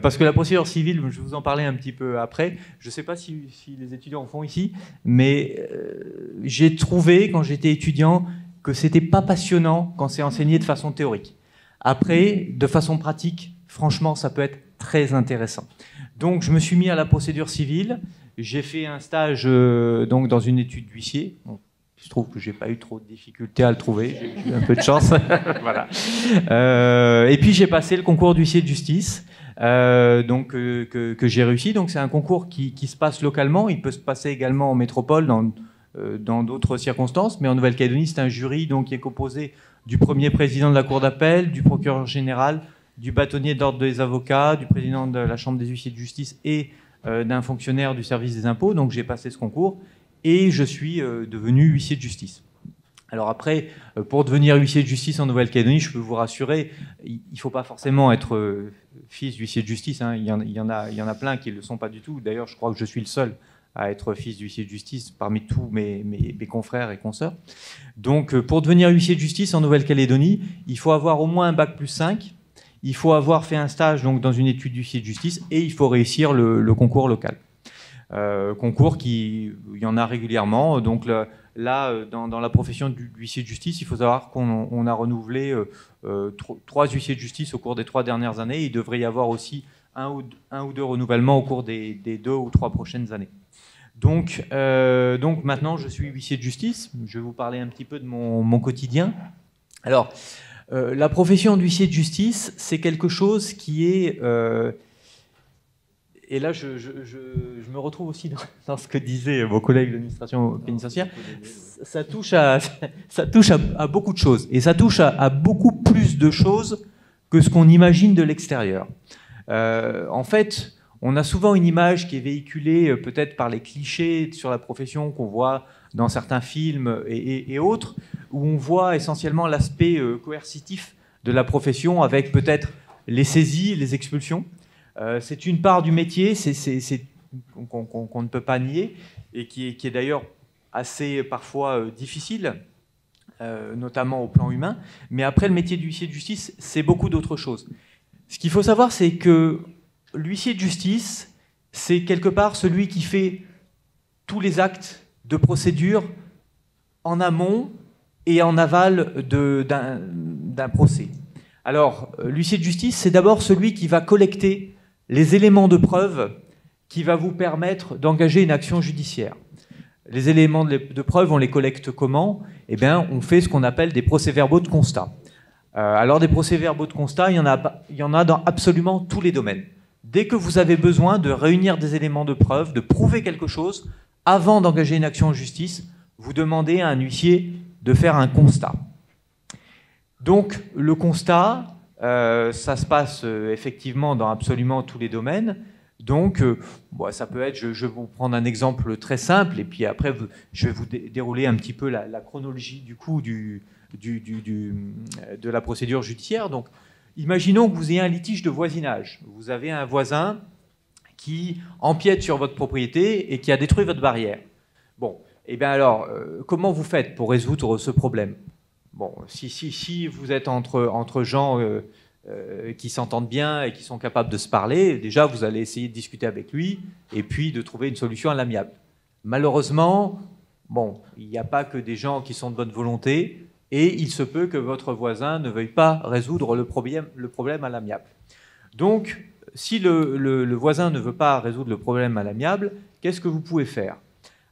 Parce que la procédure civile, je vais vous en parler un petit peu après, je ne sais pas si les étudiants en font ici, mais j'ai trouvé, quand j'étais étudiant, que ce n'était pas passionnant quand c'est enseigné de façon théorique. Après, de façon pratique, franchement, ça peut être très intéressant. Donc, je me suis mis à la procédure civile, j'ai fait un stage donc, dans une étude d'huissier. Bon, je trouve que j'ai pas eu trop de difficultés à le trouver, j'ai eu un peu de chance. Voilà. Et puis j'ai passé le concours d'huissier de justice, que j'ai réussi. Donc c'est un concours qui se passe localement. Il peut se passer également en métropole dans d'autres circonstances, mais en Nouvelle-Calédonie c'est un jury donc qui est composé du premier président de la cour d'appel, du procureur général, du bâtonnier d'ordre des avocats, du président de la chambre des huissiers de justice et d'un fonctionnaire du service des impôts. Donc j'ai passé ce concours. Et je suis devenu huissier de justice. Alors après, pour devenir huissier de justice en Nouvelle-Calédonie, je peux vous rassurer, il ne faut pas forcément être fils d'huissier de justice. Hein. Il y en a plein qui ne le sont pas du tout. D'ailleurs, je crois que je suis le seul à être fils d'huissier de justice parmi tous mes confrères et consoeurs. Donc, pour devenir huissier de justice en Nouvelle-Calédonie, il faut avoir au moins un bac plus 5. Il faut avoir fait un stage donc, dans une étude d'huissier de justice et il faut réussir le concours local. Concours il y en a régulièrement. Donc là, dans la profession d'huissier de justice, il faut savoir qu'on a renouvelé 3 huissiers de justice au cours des 3 dernières années. Il devrait y avoir aussi un ou deux renouvellements au cours des 2 ou 3 prochaines années. Donc maintenant, je suis huissier de justice. Je vais vous parler un petit peu de mon quotidien. Alors, la profession d'huissier de justice, c'est quelque chose qui est... Et là, je me retrouve aussi dans ce que disaient vos collègues de l'administration pénitentiaire. Ça touche à beaucoup de choses. Et ça touche à beaucoup plus de choses que ce qu'on imagine de l'extérieur. En fait, on a souvent une image qui est véhiculée peut-être par les clichés sur la profession qu'on voit dans certains films et autres, où on voit essentiellement l'aspect coercitif de la profession avec peut-être les saisies, les expulsions. C'est une part du métier qu'on ne peut pas nier et qui est d'ailleurs assez parfois difficile, notamment au plan humain. Mais après, le métier d'huissier de justice, c'est beaucoup d'autres choses. Ce qu'il faut savoir, c'est que l'huissier de justice, c'est quelque part celui qui fait tous les actes de procédure en amont et en aval d'un procès. Alors, l'huissier de justice, c'est d'abord celui qui va collecter les éléments de preuve qui va vous permettre d'engager une action judiciaire. Les éléments de preuve, on les collecte comment? Eh bien, on fait ce qu'on appelle des procès-verbaux de constat. Alors, des procès-verbaux de constat, il y en a dans absolument tous les domaines. Dès que vous avez besoin de réunir des éléments de preuve, de prouver quelque chose, avant d'engager une action en justice, vous demandez à un huissier de faire un constat. Donc, le constat... ça se passe effectivement dans absolument tous les domaines. Donc, ça peut être, je vais vous prendre un exemple très simple, et puis après, je vais vous dérouler un petit peu la chronologie du coup de la procédure judiciaire. Donc, imaginons que vous ayez un litige de voisinage. Vous avez un voisin qui empiète sur votre propriété et qui a détruit votre barrière. Bon, et bien alors, comment vous faites pour résoudre ce problème? Bon, si vous êtes entre gens qui s'entendent bien et qui sont capables de se parler, déjà, vous allez essayer de discuter avec lui et puis de trouver une solution à l'amiable. Malheureusement, bon, il n'y a pas que des gens qui sont de bonne volonté et il se peut que votre voisin ne veuille pas résoudre le problème à l'amiable. Donc, si le voisin ne veut pas résoudre le problème à l'amiable, qu'est-ce que vous pouvez faire?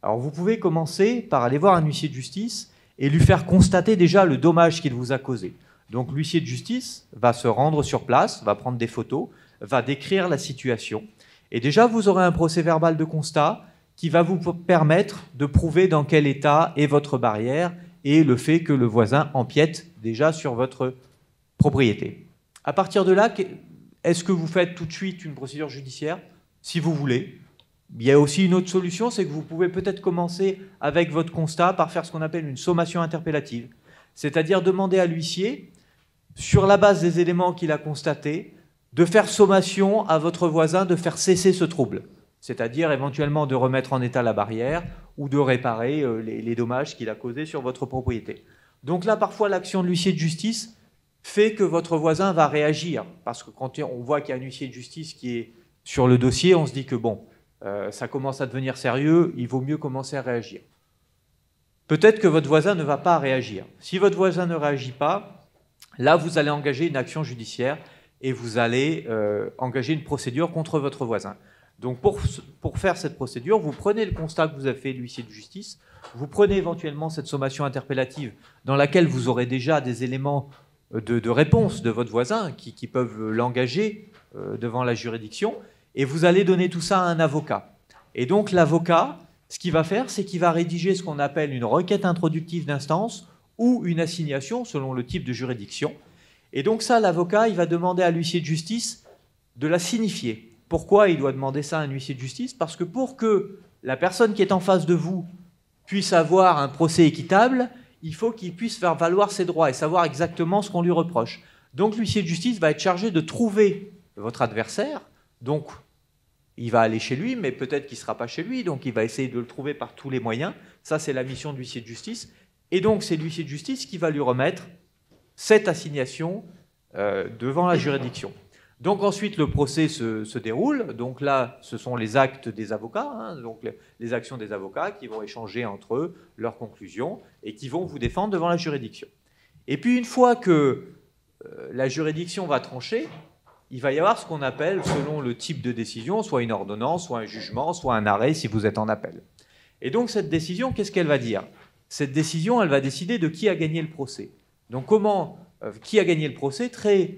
Alors, vous pouvez commencer par aller voir un huissier de justice et lui faire constater déjà le dommage qu'il vous a causé. Donc l'huissier de justice va se rendre sur place, va prendre des photos, va décrire la situation. Et déjà, vous aurez un procès-verbal de constat qui va vous permettre de prouver dans quel état est votre barrière et le fait que le voisin empiète déjà sur votre propriété. À partir de là, est-ce que vous faites tout de suite une procédure judiciaire? Si vous voulez. Il y a aussi une autre solution, c'est que vous pouvez peut-être commencer avec votre constat par faire ce qu'on appelle une sommation interpellative. C'est-à-dire demander à l'huissier, sur la base des éléments qu'il a constatés, de faire sommation à votre voisin de faire cesser ce trouble. C'est-à-dire éventuellement de remettre en état la barrière ou de réparer les dommages qu'il a causés sur votre propriété. Donc là, parfois, l'action de l'huissier de justice fait que votre voisin va réagir. Parce que quand on voit qu'il y a un huissier de justice qui est sur le dossier, on se dit que bon, ça commence à devenir sérieux, il vaut mieux commencer à réagir. Peut-être que votre voisin ne va pas réagir. Si votre voisin ne réagit pas, là, vous allez engager une action judiciaire et vous allez engager une procédure contre votre voisin. Donc, pour faire cette procédure, vous prenez le constat que vous avez fait, l'huissier de justice, vous prenez éventuellement cette sommation interpellative dans laquelle vous aurez déjà des éléments de réponse de votre voisin qui peuvent l'engager devant la juridiction, et vous allez donner tout ça à un avocat. Et donc, l'avocat, ce qu'il va faire, c'est qu'il va rédiger ce qu'on appelle une requête introductive d'instance ou une assignation, selon le type de juridiction. Et donc ça, l'avocat, il va demander à l'huissier de justice de la signifier. Pourquoi il doit demander ça à un huissier de justice? Parce que pour que la personne qui est en face de vous puisse avoir un procès équitable, il faut qu'il puisse faire valoir ses droits et savoir exactement ce qu'on lui reproche. Donc l'huissier de justice va être chargé de trouver votre adversaire. Donc il va aller chez lui, mais peut-être qu'il ne sera pas chez lui, donc il va essayer de le trouver par tous les moyens. Ça, c'est la mission de l'huissier de justice. Et donc, c'est l'huissier de justice qui va lui remettre cette assignation devant la juridiction. Donc ensuite, le procès se déroule. Donc là, ce sont les actes des avocats, hein, donc les actions des avocats qui vont échanger entre eux leurs conclusions et qui vont vous défendre devant la juridiction. Et puis, une fois que la juridiction va trancher, il va y avoir ce qu'on appelle, selon le type de décision, soit une ordonnance, soit un jugement, soit un arrêt si vous êtes en appel. Et donc cette décision, qu'est-ce qu'elle va dire? Cette décision, elle va décider de qui a gagné le procès. Donc qui a gagné le procès? Très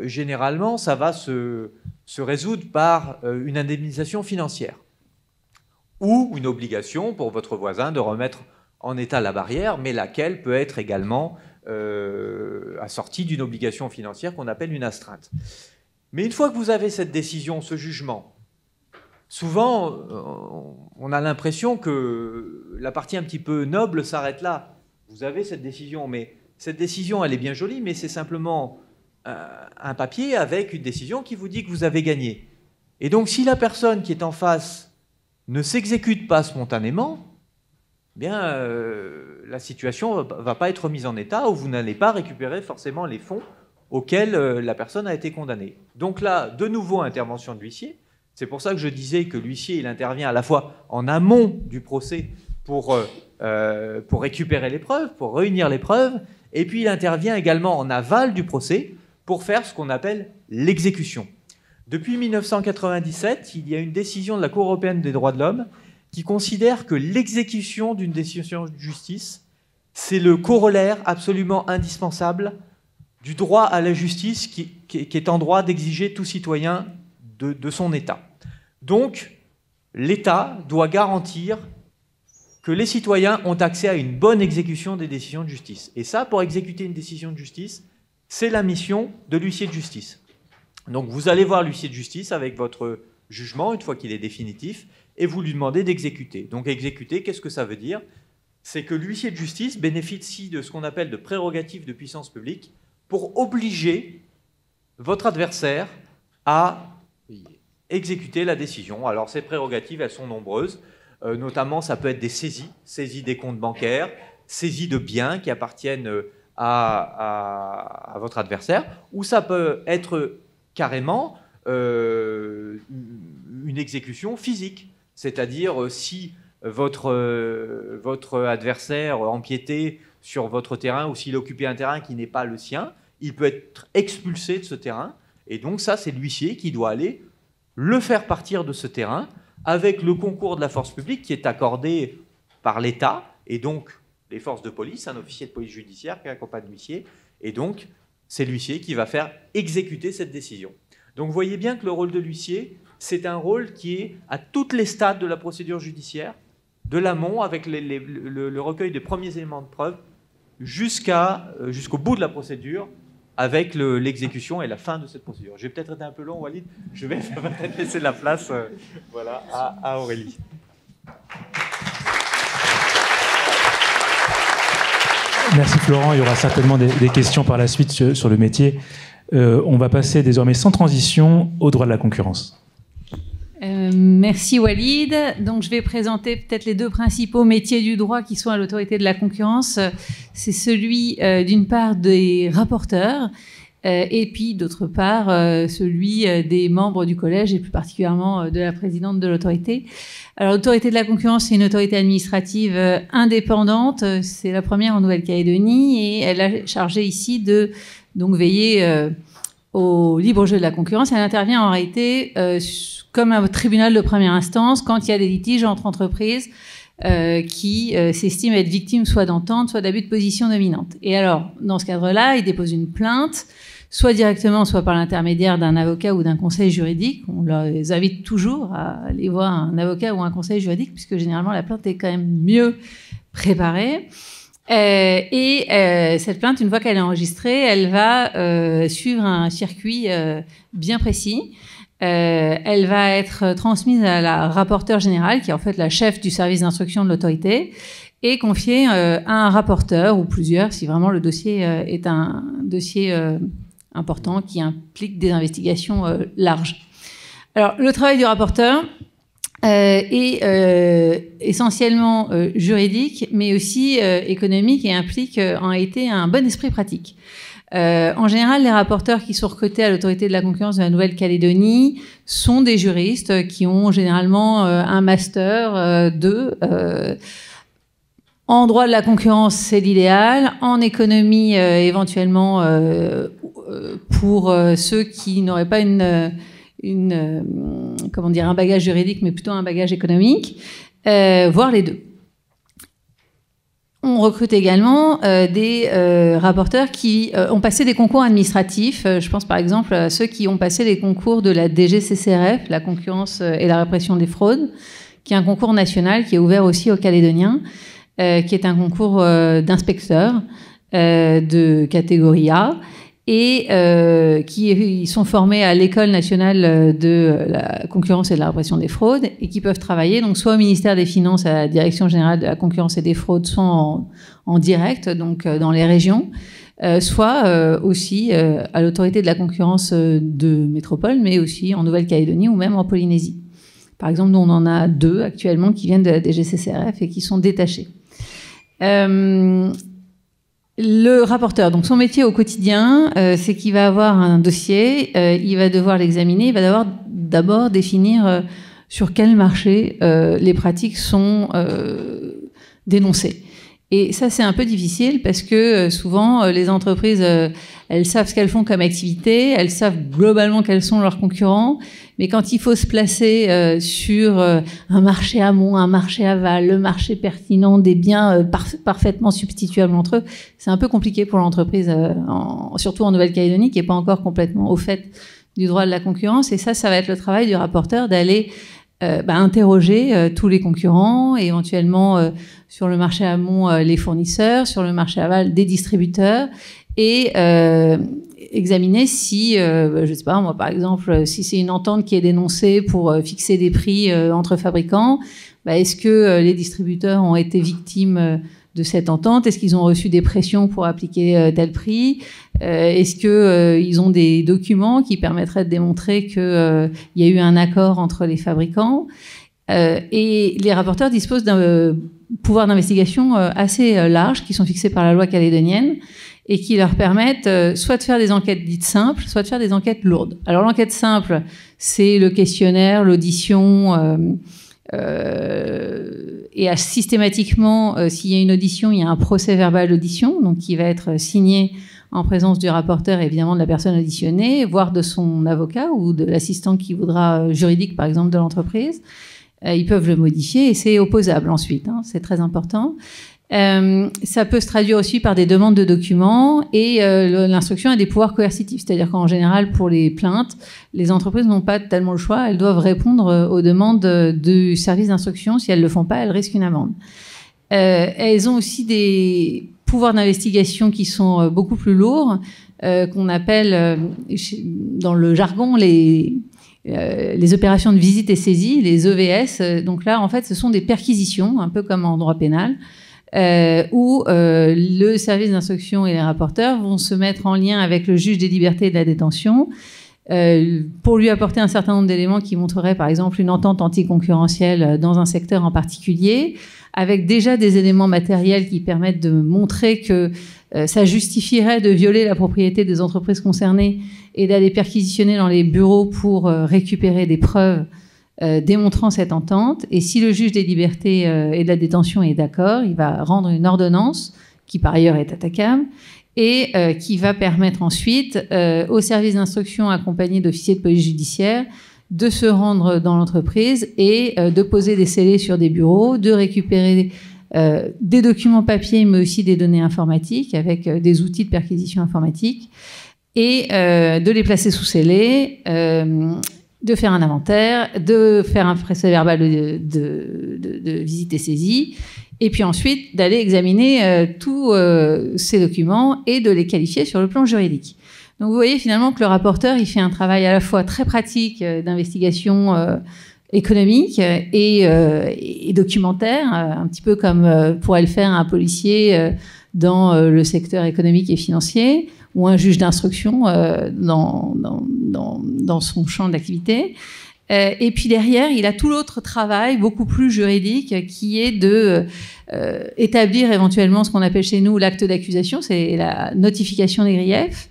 généralement, ça va se résoudre par une indemnisation financière ou une obligation pour votre voisin de remettre en état la barrière, mais laquelle peut être également assortie d'une obligation financière qu'on appelle une astreinte. Mais une fois que vous avez cette décision, ce jugement, souvent, on a l'impression que la partie un petit peu noble s'arrête là. Vous avez cette décision, mais cette décision, elle est bien jolie, mais c'est simplement un papier avec une décision qui vous dit que vous avez gagné. Et donc, si la personne qui est en face ne s'exécute pas spontanément, eh bien, la situation ne va pas être mise en état ou vous n'allez pas récupérer forcément les fonds auxquels la personne a été condamnée. Donc là, de nouveau, intervention de l'huissier. C'est pour ça que je disais que l'huissier, il intervient à la fois en amont du procès pour récupérer les preuves, pour réunir les preuves, et puis il intervient également en aval du procès pour faire ce qu'on appelle l'exécution. Depuis 1997, il y a une décision de la Cour européenne des droits de l'homme qui considère que l'exécution d'une décision de justice, c'est le corollaire absolument indispensable du droit à la justice qui est en droit d'exiger tout citoyen de son État. Donc, l'État doit garantir que les citoyens ont accès à une bonne exécution des décisions de justice. Et ça, pour exécuter une décision de justice, c'est la mission de l'huissier de justice. Donc, vous allez voir l'huissier de justice avec votre jugement, une fois qu'il est définitif, et vous lui demandez d'exécuter. Donc exécuter, qu'est-ce que ça veut dire? C'est que l'huissier de justice bénéficie de ce qu'on appelle de prérogatives de puissance publique pour obliger votre adversaire à exécuter la décision. Alors ces prérogatives, elles sont nombreuses. Notamment, ça peut être des saisies des comptes bancaires, saisies de biens qui appartiennent à votre adversaire, ou ça peut être carrément une exécution physique. C'est-à-dire, si votre adversaire empiétait sur votre terrain ou s'il occupait un terrain qui n'est pas le sien, il peut être expulsé de ce terrain. Et donc ça, c'est l'huissier qui doit aller le faire partir de ce terrain avec le concours de la force publique qui est accordé par l'État et donc les forces de police, un officier de police judiciaire qui accompagne l'huissier. Et donc, c'est l'huissier qui va faire exécuter cette décision. Donc vous voyez bien que le rôle de l'huissier, c'est un rôle qui est à toutes les stades de la procédure judiciaire, de l'amont avec le recueil des premiers éléments de preuve jusqu'au bout de la procédure avec l'exécution et la fin de cette procédure. J'ai peut-être été un peu long, Walid. Je vais peut-être laisser la place voilà, à Aurélie. Merci Florent. Il y aura certainement des questions par la suite sur le métier. On va passer désormais sans transition au droit de la concurrence. Merci Walid. Donc je vais présenter peut-être les deux principaux métiers du droit qui sont à l'autorité de la concurrence. C'est celui d'une part des rapporteurs et puis d'autre part celui des membres du collège et plus particulièrement de la présidente de l'autorité. Alors l'autorité de la concurrence, c'est une autorité administrative indépendante. C'est la première en Nouvelle-Calédonie et elle a chargé ici de donc veiller au libre jeu de la concurrence. Elle intervient en réalité comme un tribunal de première instance quand il y a des litiges entre entreprises qui s'estiment être victimes soit d'entente, soit d'abus de position dominante. Et alors, dans ce cadre-là, ils déposent une plainte, soit directement, soit par l'intermédiaire d'un avocat ou d'un conseil juridique. On les invite toujours à aller voir un avocat ou un conseil juridique, puisque généralement, la plainte est quand même mieux préparée. Cette plainte, une fois qu'elle est enregistrée, elle va suivre un circuit bien précis. Elle va être transmise à la rapporteure générale, qui est en fait la chef du service d'instruction de l'autorité, et confiée à un rapporteur ou plusieurs, si vraiment le dossier est un dossier important qui implique des investigations larges. Alors, le travail du rapporteur est essentiellement juridique, mais aussi économique et implique en réalité un bon esprit pratique. En général, les rapporteurs qui sont recrutés à l'autorité de la concurrence de la Nouvelle-Calédonie sont des juristes qui ont généralement un master 2. En droit de la concurrence, c'est l'idéal. En économie, éventuellement, pour ceux qui n'auraient pas un bagage juridique, mais plutôt un bagage économique, voire les deux. On recrute également des rapporteurs qui ont passé des concours administratifs. Je pense par exemple à ceux qui ont passé les concours de la DGCCRF, la concurrence et la répression des fraudes, qui est un concours national qui est ouvert aussi aux Calédoniens, qui est un concours d'inspecteurs de catégorie A et qui sont formés à l'École nationale de la concurrence et de la répression des fraudes et qui peuvent travailler donc soit au ministère des Finances, à la Direction générale de la concurrence et des fraudes, soit en direct, donc dans les régions, soit aussi à l'autorité de la concurrence de métropole, mais aussi en Nouvelle-Calédonie ou même en Polynésie. Par exemple, nous, on en a 2 actuellement qui viennent de la DGCCRF et qui sont détachés. Le rapporteur, donc son métier au quotidien, c'est qu'il va avoir un dossier, il va devoir l'examiner, il va devoir d'abord définir sur quel marché les pratiques sont dénoncées. Et ça, c'est un peu difficile parce que souvent, les entreprises, elles savent ce qu'elles font comme activité, elles savent globalement quels sont leurs concurrents, mais quand il faut se placer sur un marché amont, un marché aval, le marché pertinent des biens parfaitement substituables entre eux, c'est un peu compliqué pour l'entreprise, surtout en Nouvelle-Calédonie, qui n'est pas encore complètement au fait du droit de la concurrence. Et ça va être le travail du rapporteur d'aller interroger tous les concurrents, et éventuellement sur le marché amont les fournisseurs, sur le marché aval des distributeurs, et examiner si, je sais pas moi par exemple, si c'est une entente qui est dénoncée pour fixer des prix entre fabricants, est-ce que les distributeurs ont été victimes de cette entente? Est-ce qu'ils ont reçu des pressions pour appliquer tel prix? Est-ce qu'ils ont des documents qui permettraient de démontrer qu'il y a eu un accord entre les fabricants? Et les rapporteurs disposent d'un pouvoir d'investigation assez large, qui sont fixés par la loi calédonienne, et qui leur permettent soit de faire des enquêtes dites simples, soit de faire des enquêtes lourdes. Alors l'enquête simple, c'est le questionnaire, l'audition, et systématiquement, s'il y a une audition, il y a un procès verbal d'audition, donc qui va être signé en présence du rapporteur et évidemment de la personne auditionnée, voire de son avocat ou de l'assistant qui voudra juridique, par exemple, de l'entreprise. Ils peuvent le modifier et c'est opposable ensuite, hein, c'est très important. Ça peut se traduire aussi par des demandes de documents, et l'instruction a des pouvoirs coercitifs, c'est-à-dire qu'en général, pour les plaintes, les entreprises n'ont pas tellement le choix, elles doivent répondre aux demandes du service d'instruction. Si elles ne le font pas, elles risquent une amende. Elles ont aussi des pouvoirs d'investigation qui sont beaucoup plus lourds, qu'on appelle dans le jargon les opérations de visite et saisie, les EVS. Donc là, en fait, ce sont des perquisitions, un peu comme en droit pénal, où le service d'instruction et les rapporteurs vont se mettre en lien avec le juge des libertés et de la détention pour lui apporter un certain nombre d'éléments qui montreraient, par exemple, une entente anticoncurrentielle dans un secteur en particulier, avec déjà des éléments matériels qui permettent de montrer que ça justifierait de violer la propriété des entreprises concernées et d'aller perquisitionner dans les bureaux pour récupérer des preuves démontrant cette entente. Et si le juge des libertés et de la détention est d'accord, il va rendre une ordonnance, qui par ailleurs est attaquable, et qui va permettre ensuite au service d'instruction accompagné d'officiers de police judiciaire de se rendre dans l'entreprise et de poser des scellés sur des bureaux, de récupérer des documents papier, mais aussi des données informatiques avec des outils de perquisition informatique, et de les placer sous scellés, de faire un inventaire, de faire un procès verbal de visite et saisie, et puis ensuite d'aller examiner tous ces documents et de les qualifier sur le plan juridique. Donc vous voyez finalement que le rapporteur, il fait un travail à la fois très pratique d'investigation économique et documentaire, un petit peu comme pourrait le faire un policier dans le secteur économique et financier, ou un juge d'instruction dans son champ d'activité. Et puis derrière, il a tout l'autre travail, beaucoup plus juridique, qui est de établir éventuellement ce qu'on appelle chez nous l'acte d'accusation, c'est la notification des griefs,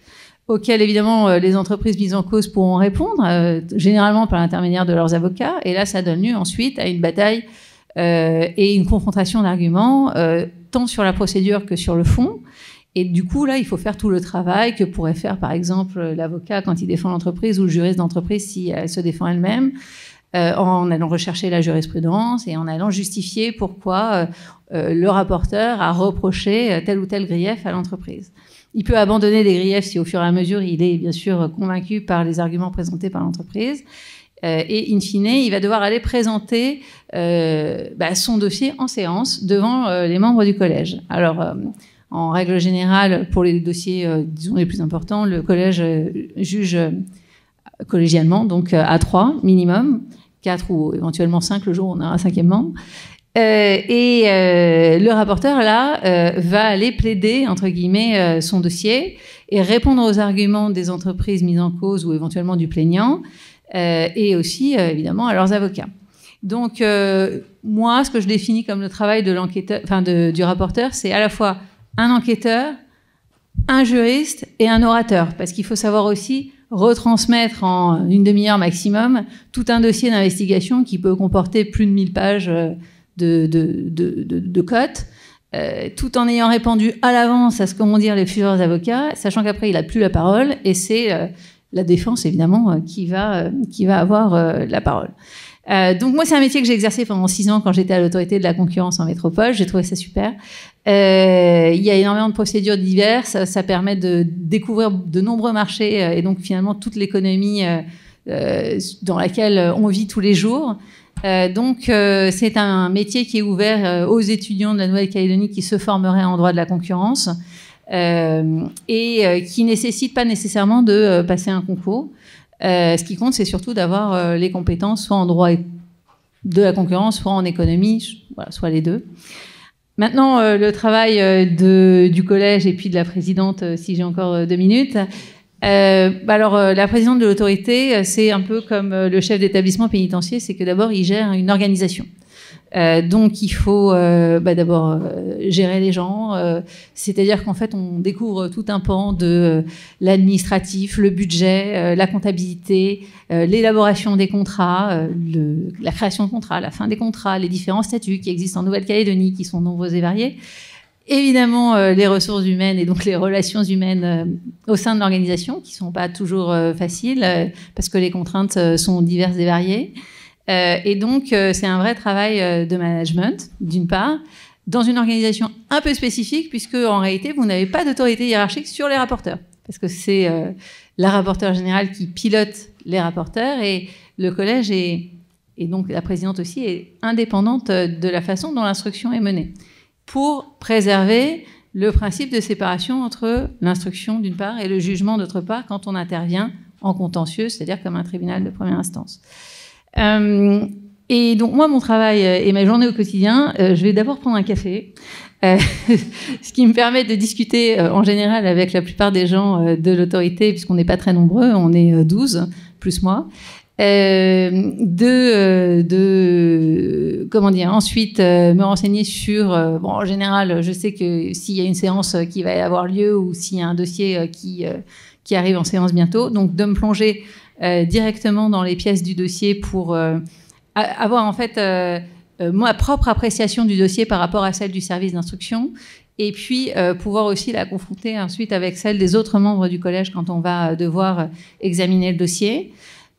auxquels évidemment les entreprises mises en cause pourront répondre, généralement par l'intermédiaire de leurs avocats. Et là, ça donne lieu ensuite à une bataille et une confrontation d'arguments, tant sur la procédure que sur le fond. Et du coup, là, il faut faire tout le travail que pourrait faire, par exemple, l'avocat quand il défend l'entreprise, ou le juriste d'entreprise si elle se défend elle-même, en allant rechercher la jurisprudence et en allant justifier pourquoi le rapporteur a reproché tel ou tel grief à l'entreprise. Il peut abandonner des griefs si, au fur et à mesure, il est bien sûr convaincu par les arguments présentés par l'entreprise. Et in fine, il va devoir aller présenter son dossier en séance devant les membres du collège. Alors, en règle générale, pour les dossiers, disons, les plus importants, le collège juge collégialement, donc à 3 minimum, 4 ou éventuellement 5 le jour où on a un 5e membre. Le rapporteur, là, va aller plaider, entre guillemets, son dossier et répondre aux arguments des entreprises mises en cause ou éventuellement du plaignant, et aussi, évidemment, à leurs avocats. Donc, moi, ce que je définis comme le travail de l'enquêteur, du rapporteur, c'est à la fois un enquêteur, un juriste et un orateur, parce qu'il faut savoir aussi retransmettre en une demi-heure maximum tout un dossier d'investigation qui peut comporter plus de 1000 pages de cotes, tout en ayant répondu à l'avance à ce qu'ont dire les futurs avocats, sachant qu'après il n'a plus la parole, et c'est la défense évidemment qui va avoir la parole. Donc moi, c'est un métier que j'ai exercé pendant 6 ans quand j'étais à l'autorité de la concurrence en métropole. J'ai trouvé ça super. Il y a énormément de procédures diverses. Ça permet de découvrir de nombreux marchés et donc finalement toute l'économie dans laquelle on vit tous les jours. C'est un métier qui est ouvert aux étudiants de la Nouvelle-Calédonie qui se formeraient en droit de la concurrence et qui nécessite pas nécessairement de passer un concours. Ce qui compte, c'est surtout d'avoir les compétences soit en droit de la concurrence, soit en économie, voilà, soit les deux. Maintenant, le travail du collège et puis de la présidente, si j'ai encore 2 minutes. La présidente de l'autorité, c'est un peu comme le chef d'établissement pénitentiaire, c'est que d'abord, il gère une organisation. Donc, il faut d'abord gérer les gens. C'est-à-dire qu'en fait, on découvre tout un pan de l'administratif, le budget, la comptabilité, l'élaboration des contrats, la création de contrats, la fin des contrats, les différents statuts qui existent en Nouvelle-Calédonie, qui sont nombreux et variés. Évidemment, les ressources humaines et donc les relations humaines au sein de l'organisation, qui ne sont pas toujours faciles, parce que les contraintes sont diverses et variées. Et donc, c'est un vrai travail de management, d'une part, dans une organisation un peu spécifique, puisque en réalité, vous n'avez pas d'autorité hiérarchique sur les rapporteurs, parce que c'est la rapporteure générale qui pilote les rapporteurs, et le collège et donc la présidente aussi est indépendante de la façon dont l'instruction est menée, pour préserver le principe de séparation entre l'instruction d'une part et le jugement d'autre part quand on intervient en contentieux, c'est-à-dire comme un tribunal de première instance. Et donc moi, mon travail et ma journée au quotidien, je vais d'abord prendre un café, ce qui me permet de discuter en général avec la plupart des gens de l'autorité, puisqu'on n'est pas très nombreux, on est 12, plus moi. Ensuite me renseigner sur en général, je sais que s'il y a une séance qui va avoir lieu ou s'il y a un dossier qui arrive en séance bientôt, donc de me plonger directement dans les pièces du dossier pour avoir en fait ma propre appréciation du dossier par rapport à celle du service d'instruction, et puis pouvoir aussi la confronter ensuite avec celle des autres membres du collège quand on va devoir examiner le dossier.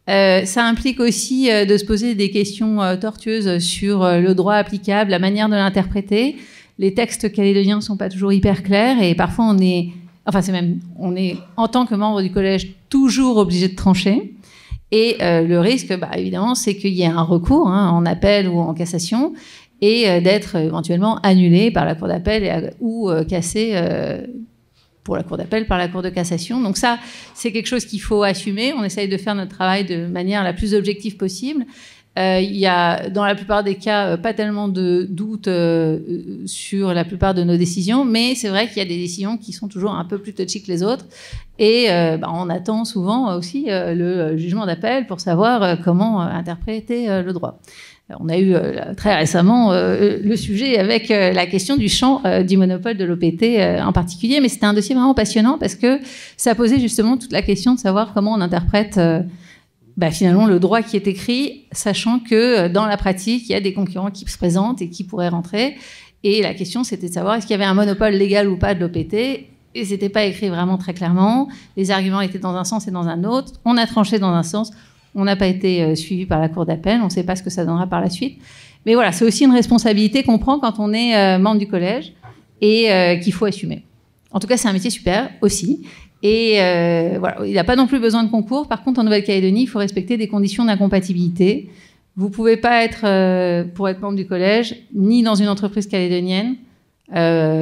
Ça implique aussi de se poser des questions tortueuses sur le droit applicable, la manière de l'interpréter. Les textes calédoniens ne sont pas toujours hyper clairs et parfois on est, en tant que membre du collège, toujours obligé de trancher. Et le risque, évidemment, c'est qu'il y ait un recours en appel ou en cassation et d'être éventuellement annulé par la Cour d'appel ou cassé pour la Cour d'appel par la Cour de cassation. Donc ça, c'est quelque chose qu'il faut assumer. On essaye de faire notre travail de manière la plus objective possible. Il y a, dans la plupart des cas, pas tellement de doutes sur la plupart de nos décisions, mais c'est vrai qu'il y a des décisions qui sont toujours un peu plus touchy que les autres. Et on attend souvent aussi le jugement d'appel pour savoir comment interpréter le droit. On a eu très récemment le sujet avec la question du champ du monopole de l'OPT en particulier, mais c'était un dossier vraiment passionnant parce que ça posait justement toute la question de savoir comment on interprète finalement le droit qui est écrit, sachant que dans la pratique, il y a des concurrents qui se présentent et qui pourraient rentrer. Et la question, c'était de savoir est-ce qu'il y avait un monopole légal ou pas de l'OPT. Et c'était pas écrit vraiment très clairement. Les arguments étaient dans un sens et dans un autre. On a tranché dans un sens. On n'a pas été suivi par la Cour d'appel. On ne sait pas ce que ça donnera par la suite. Mais voilà, c'est aussi une responsabilité qu'on prend quand on est membre du collège et qu'il faut assumer. En tout cas, c'est un métier super aussi. Et il n'a pas non plus besoin de concours. Par contre, en Nouvelle-Calédonie, il faut respecter des conditions d'incompatibilité. Vous ne pouvez pas être, pour être membre du collège, ni dans une entreprise calédonienne,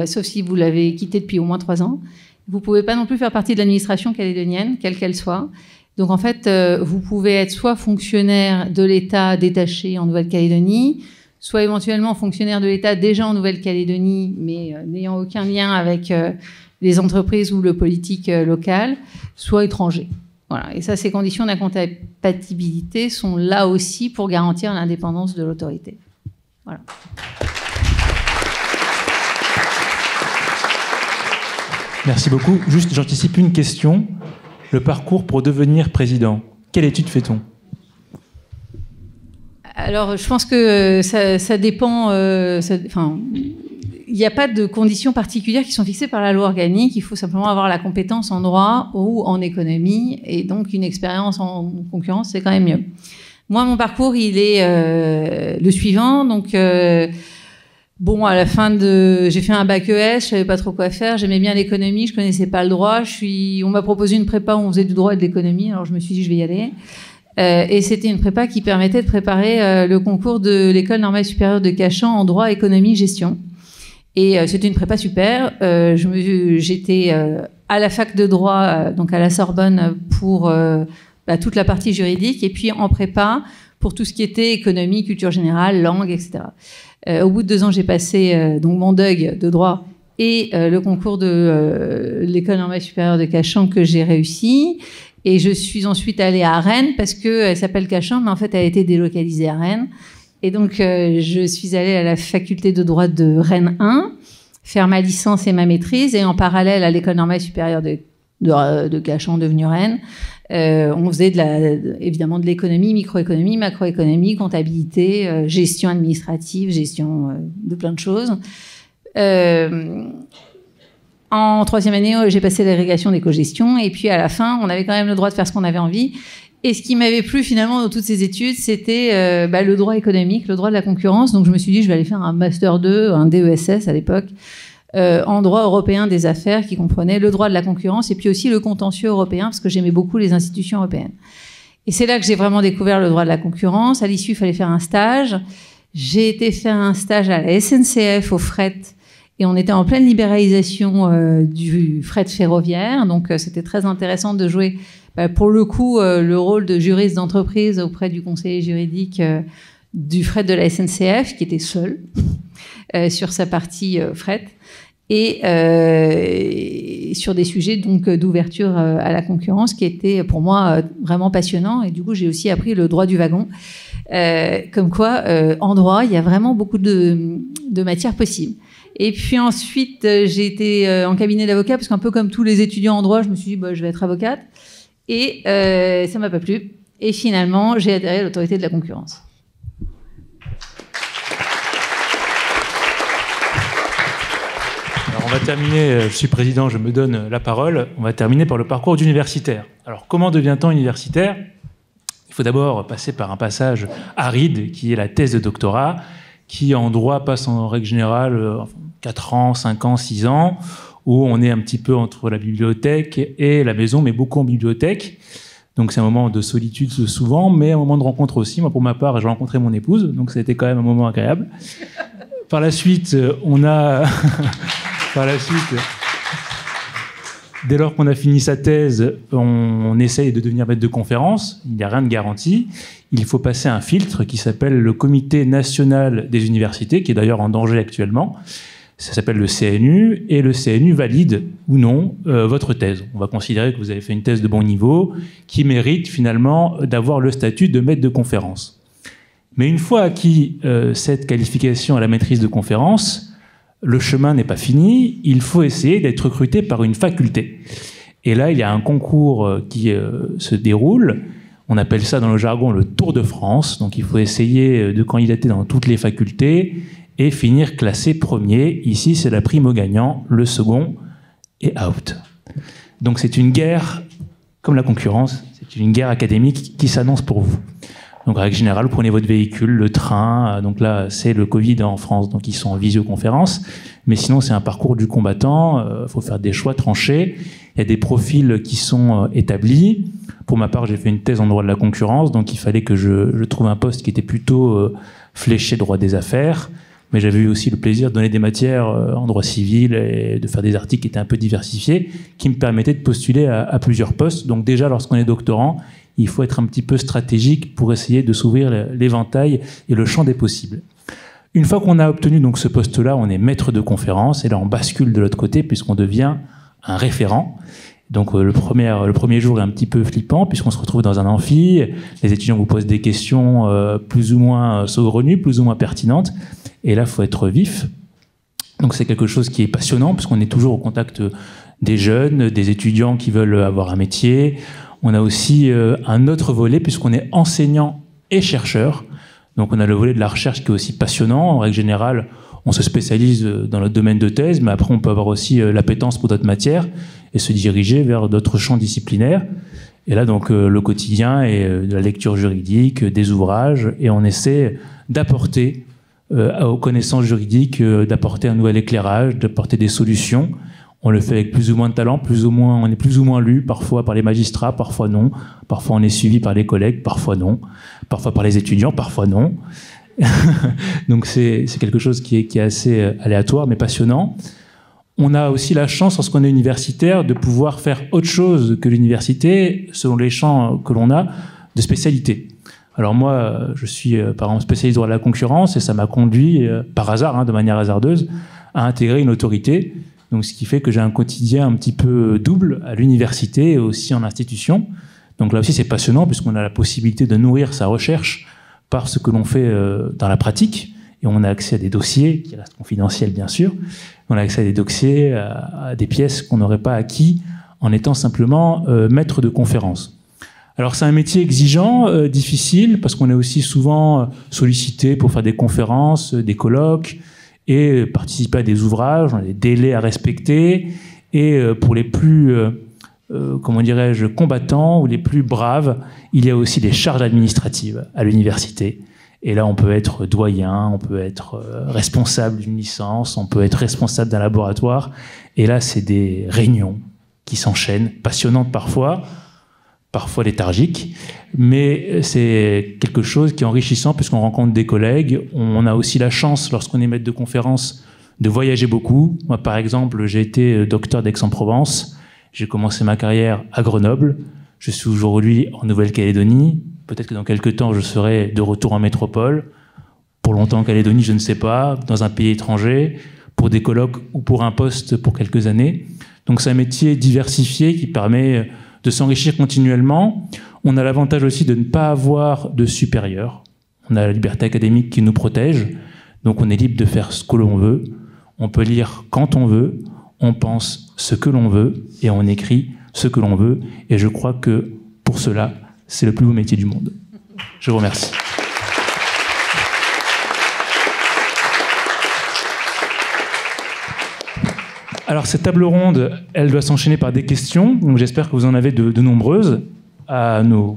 sauf si vous l'avez quitté depuis au moins 3 ans. Vous ne pouvez pas non plus faire partie de l'administration calédonienne, quelle qu'elle soit. Donc, en fait, vous pouvez être soit fonctionnaire de l'État détaché en Nouvelle-Calédonie, soit éventuellement fonctionnaire de l'État déjà en Nouvelle-Calédonie, mais n'ayant aucun lien avec les entreprises ou le politique local, soit étranger. Voilà. Et ça, ces conditions d'incompatibilité sont là aussi pour garantir l'indépendance de l'autorité. Voilà. Merci beaucoup. Juste, j'anticipe une question. Le parcours pour devenir président. Quelle étude fait-on ? Alors, je pense que ça dépend. Il n'y a pas de conditions particulières qui sont fixées par la loi organique. Il faut simplement avoir la compétence en droit ou en économie. Et donc, une expérience en concurrence, c'est quand même mieux. Moi, mon parcours, il est le suivant. Donc, à la fin j'ai fait un bac ES, je savais pas trop quoi faire. J'aimais bien l'économie, je connaissais pas le droit. On m'a proposé une prépa où on faisait du droit et de l'économie. Alors, je me suis dit, je vais y aller. Et c'était une prépa qui permettait de préparer le concours de l'École normale supérieure de Cachan en droit, économie, gestion. Et c'était une prépa super. J'étais à la fac de droit, donc à la Sorbonne, pour toute la partie juridique, et puis en prépa pour tout ce qui était économie, culture générale, langue, etc. Au bout de 2 ans, j'ai passé donc mon DUG de droit et le concours de l'École normale supérieure de Cachan que j'ai réussi. Et je suis ensuite allée à Rennes parce qu'elle s'appelle Cachan, mais en fait, elle a été délocalisée à Rennes. Et donc, je suis allée à la faculté de droit de Rennes 1, faire ma licence et ma maîtrise. Et en parallèle à l'École normale supérieure de Cachan, devenue Rennes, on faisait évidemment de l'économie, microéconomie, macroéconomie, comptabilité, gestion administrative, gestion de plein de choses. En 3e année, j'ai passé l'agrégation d'éco-gestion, et puis à la fin, on avait quand même le droit de faire ce qu'on avait envie. Et ce qui m'avait plu finalement dans toutes ces études, c'était le droit économique, le droit de la concurrence. Donc je me suis dit, je vais aller faire un Master 2, un DESS à l'époque, en droit européen des affaires, qui comprenait le droit de la concurrence et puis aussi le contentieux européen, parce que j'aimais beaucoup les institutions européennes. Et c'est là que j'ai vraiment découvert le droit de la concurrence. À l'issue, il fallait faire un stage. J'ai été faire un stage à la SNCF au fret. Et on était en pleine libéralisation du fret ferroviaire, donc c'était très intéressant de jouer, pour le coup, le rôle de juriste d'entreprise auprès du conseiller juridique du fret de la SNCF, qui était seul sur sa partie fret, et sur des sujets donc d'ouverture à la concurrence, qui était pour moi vraiment passionnant. Et du coup, j'ai aussi appris le droit du wagon. Comme quoi, en droit, il y a vraiment beaucoup de matières possibles. Et puis ensuite, j'ai été en cabinet d'avocat, parce qu'un peu comme tous les étudiants en droit, je me suis dit, je vais être avocate. Et ça m'a pas plu. Et finalement, j'ai adhéré à l'autorité de la concurrence. Alors on va terminer, je suis président, je me donne la parole. On va terminer par le parcours d'universitaire. Alors comment devient-on universitaire ? Il faut d'abord passer par un passage aride, qui est la thèse de doctorat, qui en droit passe en règle générale 4 ans, 5 ans, 6 ans, où on est un petit peu entre la bibliothèque et la maison, mais beaucoup en bibliothèque. Donc c'est un moment de solitude souvent, mais un moment de rencontre aussi. Moi, pour ma part, j'ai rencontré mon épouse, donc ça a été quand même un moment agréable. Par la suite, dès lors qu'on a fini sa thèse, on essaye de devenir maître de conférence. Il n'y a rien de garanti. Il faut passer un filtre qui s'appelle le Comité national des universités, qui est d'ailleurs en danger actuellement. Ça s'appelle le CNU, et le CNU valide ou non votre thèse. On va considérer que vous avez fait une thèse de bon niveau, qui mérite finalement d'avoir le statut de maître de conférence. Mais une fois acquis cette qualification à la maîtrise de conférence, le chemin n'est pas fini, il faut essayer d'être recruté par une faculté. Et là, il y a un concours qui se déroule. On appelle ça dans le jargon le Tour de France. Donc il faut essayer de candidater dans toutes les facultés et finir classé premier. Ici, c'est la prime au gagnant. Le second est out. Donc c'est une guerre, comme la concurrence, c'est une guerre académique qui s'annonce pour vous. Donc, en règle générale, vous prenez votre véhicule, le train. Donc là, c'est le Covid en France, donc ils sont en visioconférence. Mais sinon, c'est un parcours du combattant. Il faut faire des choix tranchés. Il y a des profils qui sont établis. Pour ma part, j'ai fait une thèse en droit de la concurrence, donc il fallait que je trouve un poste qui était plutôt fléché droit des affaires. Mais j'avais eu aussi le plaisir de donner des matières en droit civil et de faire des articles qui étaient un peu diversifiés, qui me permettaient de postuler à plusieurs postes. Donc déjà, lorsqu'on est doctorant, il faut être un petit peu stratégique pour essayer de s'ouvrir l'éventail et le champ des possibles. Une fois qu'on a obtenu donc ce poste-là, on est maître de conférence, et là on bascule de l'autre côté puisqu'on devient un référent. Donc le premier jour est un petit peu flippant puisqu'on se retrouve dans un amphi, les étudiants vous posent des questions plus ou moins saugrenues, plus ou moins pertinentes, et là il faut être vif. Donc c'est quelque chose qui est passionnant puisqu'on est toujours au contact des jeunes, des étudiants qui veulent avoir un métier. On a aussi un autre volet puisqu'on est enseignant et chercheur. Donc on a le volet de la recherche qui est aussi passionnant. En règle générale, on se spécialise dans notre domaine de thèse, mais après on peut avoir aussi l'appétence pour d'autres matières et se diriger vers d'autres champs disciplinaires. Et là donc le quotidien est de la lecture juridique, des ouvrages, et on essaie d'apporter aux connaissances juridiques, d'apporter un nouvel éclairage, d'apporter des solutions. On le fait avec plus ou moins de talent, on est plus ou moins lu, parfois par les magistrats, parfois non. Parfois on est suivi par les collègues, parfois non. Parfois par les étudiants, parfois non. Donc c'est quelque chose qui est assez aléatoire, mais passionnant. On a aussi la chance, lorsqu'on est universitaire, de pouvoir faire autre chose que l'université, selon les champs que l'on a, de spécialité. Alors moi, je suis par exemple spécialiste droit de la concurrence, et ça m'a conduit, par hasard, de manière hasardeuse, à intégrer une autorité. Donc, ce qui fait que j'ai un quotidien un petit peu double à l'université et aussi en institution. Donc là aussi, c'est passionnant puisqu'on a la possibilité de nourrir sa recherche par ce que l'on fait dans la pratique. Et on a accès à des dossiers, qui restent confidentiels bien sûr. On a accès à des dossiers, à des pièces qu'on n'aurait pas acquis en étant simplement maître de conférence. Alors c'est un métier exigeant, difficile, parce qu'on est aussi souvent sollicité pour faire des conférences, des colloques, et participer à des ouvrages, on a des délais à respecter, et pour les plus, comment dirais-je, combattants ou les plus braves, il y a aussi des charges administratives à l'université. Et là, on peut être doyen, on peut être responsable d'une licence, on peut être responsable d'un laboratoire, et là, c'est des réunions qui s'enchaînent, passionnantes parfois léthargiques, mais c'est quelque chose qui est enrichissant puisqu'on rencontre des collègues. On a aussi la chance, lorsqu'on est maître de conférence, de voyager beaucoup. Moi, par exemple, j'ai été docteur d'Aix-en-Provence. J'ai commencé ma carrière à Grenoble. Je suis aujourd'hui en Nouvelle-Calédonie. Peut-être que dans quelques temps, je serai de retour en métropole. Pour longtemps en Calédonie, je ne sais pas. Dans un pays étranger, pour des colloques ou pour un poste pour quelques années. Donc c'est un métier diversifié qui permet de s'enrichir continuellement. On a l'avantage aussi de ne pas avoir de supérieur. On a la liberté académique qui nous protège, donc on est libre de faire ce que l'on veut. On peut lire quand on veut, on pense ce que l'on veut et on écrit ce que l'on veut. Et je crois que pour cela, c'est le plus beau métier du monde. Je vous remercie. Alors cette table ronde, elle doit s'enchaîner par des questions. Donc j'espère que vous en avez de nombreuses à notre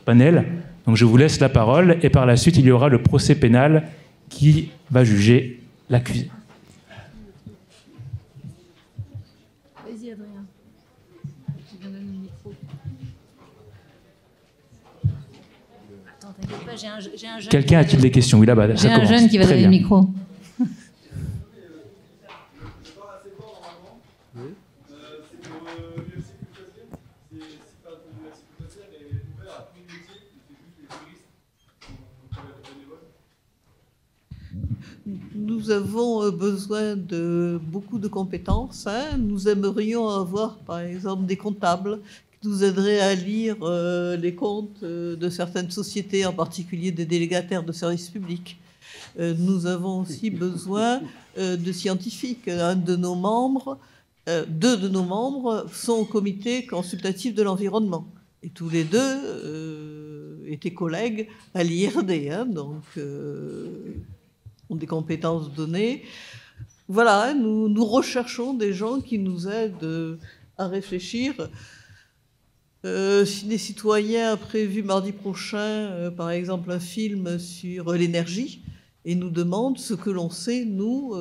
panel. Donc je vous laisse la parole et par la suite il y aura le procès pénal qui va juger l'accusé. Vas-y Adrien. Je viens de donner le micro. Attends, t'inquiète pas, j'ai un jeune. Quelqu'un a-t-il des questions? Oui, là-bas, ça commence. J'ai un jeune qui va donner le micro. Nous avons besoin de beaucoup de compétences. Nous aimerions avoir, par exemple, des comptables qui nous aideraient à lire les comptes de certaines sociétés, en particulier des délégataires de services publics. Nous avons aussi besoin de scientifiques. Deux de nos membres sont au comité consultatif de l'environnement. Et tous les deux étaient collègues à l'IRD, donc ont des compétences données. Voilà, nous recherchons des gens qui nous aident à réfléchir. Ciné Citoyen a prévu mardi prochain, par exemple, un film sur l'énergie et nous demande ce que l'on sait, nous,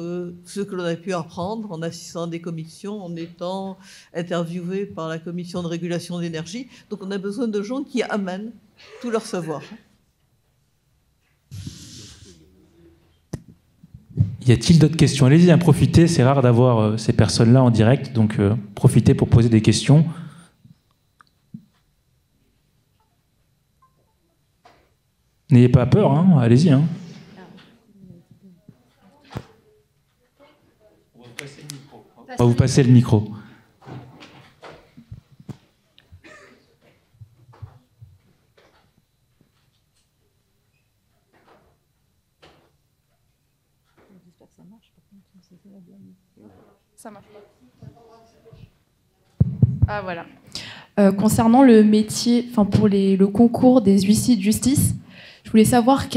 ce que l'on a pu apprendre en assistant à des commissions, en étant interviewé par la commission de régulation d'énergie. Donc on a besoin de gens qui amènent tout leur savoir. Y a-t-il d'autres questions? Allez-y, profitez, c'est rare d'avoir ces personnes-là en direct, donc profitez pour poser des questions. N'ayez pas peur, allez-y. On va vous passer le micro. Ça marche pas. Ah voilà. Concernant le métier, pour le concours des huissiers de justice, je voulais savoir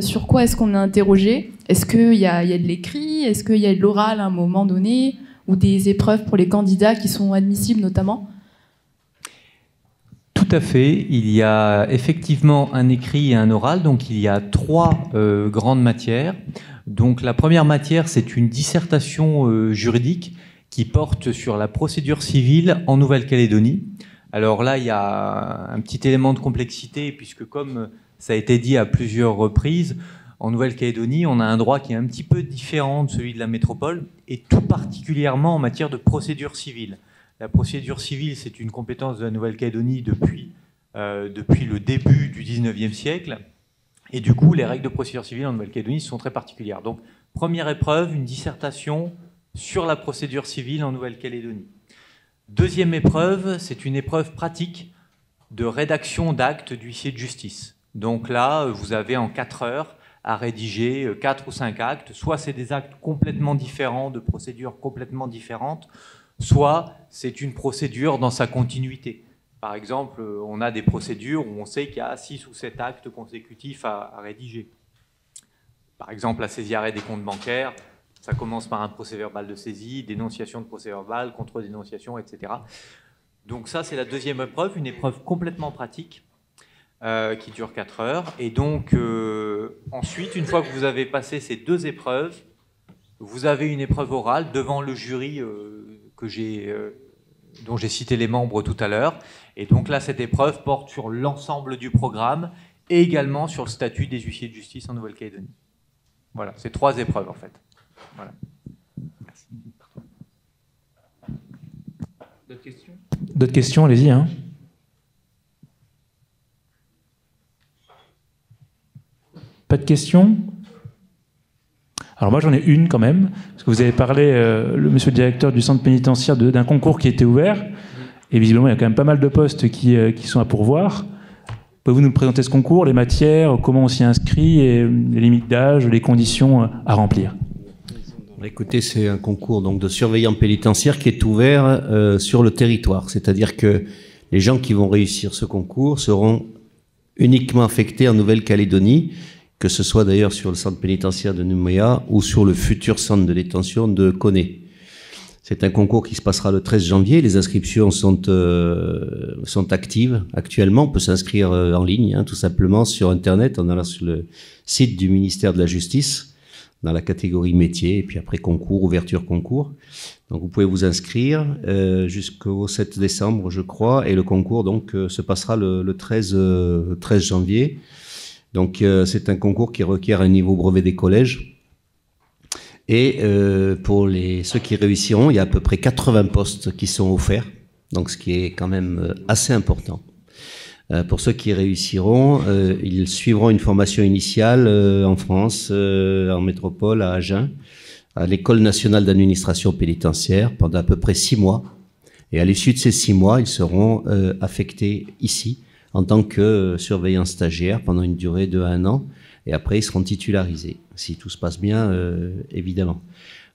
sur quoi est-ce qu'on est interrogé. Est-ce qu'il y a de l'écrit? Est-ce qu'il y a de l'oral à un moment donné? Ou des épreuves pour les candidats qui sont admissibles notamment? Tout à fait. Il y a effectivement un écrit et un oral. Donc il y a 3 grandes matières. Donc la première matière, c'est une dissertation juridique qui porte sur la procédure civile en Nouvelle-Calédonie. Alors là, il y a un petit élément de complexité, puisque comme ça a été dit à plusieurs reprises, en Nouvelle-Calédonie, on a un droit qui est un petit peu différent de celui de la métropole, et tout particulièrement en matière de procédure civile. La procédure civile, c'est une compétence de la Nouvelle-Calédonie depuis le début du 19e siècle, et du coup, les règles de procédure civile en Nouvelle-Calédonie sont très particulières. Donc, première épreuve, une dissertation sur la procédure civile en Nouvelle-Calédonie. Deuxième épreuve, c'est une épreuve pratique de rédaction d'actes d'huissier de justice. Donc là, vous avez en 4 heures à rédiger 4 ou 5 actes. Soit c'est des actes complètement différents, de procédures complètement différentes, soit c'est une procédure dans sa continuité. Par exemple, on a des procédures où on sait qu'il y a 6 ou 7 actes consécutifs à rédiger. Par exemple, la saisie arrêt des comptes bancaires, ça commence par un procès-verbal de saisie, dénonciation de procès-verbal, contre-dénonciation, etc. Donc ça, c'est la deuxième épreuve, une épreuve complètement pratique qui dure 4 heures. Et donc, ensuite, une fois que vous avez passé ces 2 épreuves, vous avez une épreuve orale devant le jury dont j'ai cité les membres tout à l'heure. Et donc là, cette épreuve porte sur l'ensemble du programme et également sur le statut des huissiers de justice en Nouvelle-Calédonie. Voilà, c'est 3 épreuves en fait. Voilà. Merci. D'autres questions ? D'autres questions, allez-y. Hein. Pas de questions ? Alors moi j'en ai une quand même, parce que vous avez parlé, le monsieur le directeur du centre pénitentiaire, d'un concours qui était ouvert, et visiblement il y a quand même pas mal de postes qui sont à pourvoir. Pouvez-vous nous présenter ce concours, les matières, comment on s'y inscrit, et les limites d'âge, les conditions à remplir ? Écoutez, c'est un concours donc de surveillant pénitentiaire qui est ouvert sur le territoire, c'est-à-dire que les gens qui vont réussir ce concours seront uniquement affectés en Nouvelle-Calédonie, que ce soit d'ailleurs sur le centre pénitentiaire de Nouméa ou sur le futur centre de détention de Koné. C'est un concours qui se passera le 13 janvier. Les inscriptions sont actives actuellement. On peut s'inscrire en ligne, tout simplement, sur Internet, en allant sur le site du ministère de la Justice, dans la catégorie métier, et puis après concours, ouverture concours. Donc vous pouvez vous inscrire jusqu'au 7 décembre, je crois, et le concours donc se passera le 13 janvier. Donc c'est un concours qui requiert un niveau brevet des collèges. Et pour ceux qui réussiront, il y a à peu près 80 postes qui sont offerts, donc ce qui est quand même assez important. Pour ceux qui réussiront, ils suivront une formation initiale en France, en métropole, à Agen, à l'École nationale d'administration pénitentiaire, pendant à peu près 6 mois. Et à l'issue de ces 6 mois, ils seront affectés ici, en tant que surveillants stagiaires pendant une durée de 1 an, et après ils seront titularisés, si tout se passe bien, évidemment.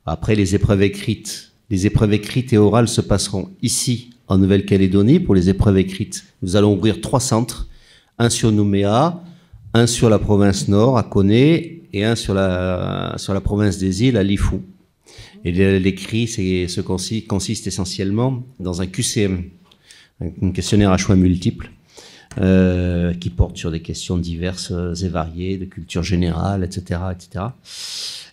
Après, les épreuves écrites et orales se passeront ici, en Nouvelle-Calédonie. Pour les épreuves écrites, nous allons ouvrir 3 centres, un sur Nouméa, un sur la province Nord, à Koné, et un sur la province des îles, à Lifou. Et l'écrit consiste essentiellement dans un QCM, un questionnaire à choix multiples, qui porte sur des questions diverses et variées, de culture générale, etc., etc.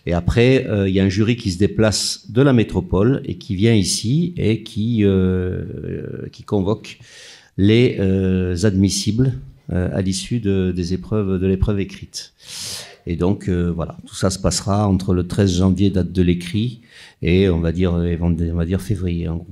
Et après, il y a un jury qui se déplace de la métropole et qui vient ici et qui convoque les admissibles à l'issue de l'épreuve écrite. Et donc, voilà, tout ça se passera entre le 13 janvier, date de l'écrit, et on va dire février, en gros.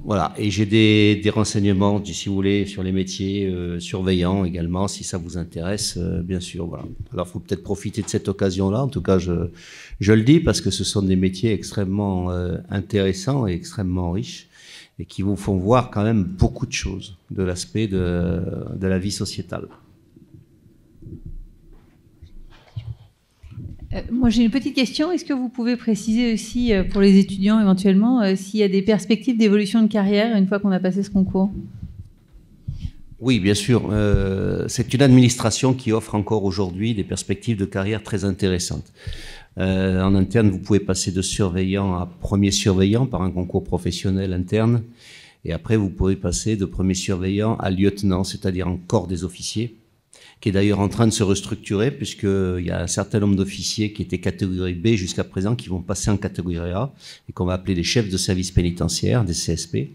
Voilà, et j'ai des renseignements, si vous voulez, sur les métiers surveillants également, si ça vous intéresse, bien sûr. Voilà. Alors, il faut peut-être profiter de cette occasion-là. En tout cas, je le dis parce que ce sont des métiers extrêmement intéressants et extrêmement riches et qui vous font voir quand même beaucoup de choses de l'aspect de la vie sociétale. Moi, j'ai une petite question. Est-ce que vous pouvez préciser aussi, pour les étudiants éventuellement, s'il y a des perspectives d'évolution de carrière une fois qu'on a passé ce concours ? Oui, bien sûr. C'est une administration qui offre encore aujourd'hui des perspectives de carrière très intéressantes. En interne, vous pouvez passer de surveillant à premier surveillant par un concours professionnel interne. Et après, vous pouvez passer de premier surveillant à lieutenant, c'est-à-dire en corps des officiers. qui est d'ailleurs en train de se restructurer, puisqu'il y a un certain nombre d'officiers qui étaient catégorie B jusqu'à présent, qui vont passer en catégorie A, et qu'on va appeler des chefs de service pénitentiaire, des CSP.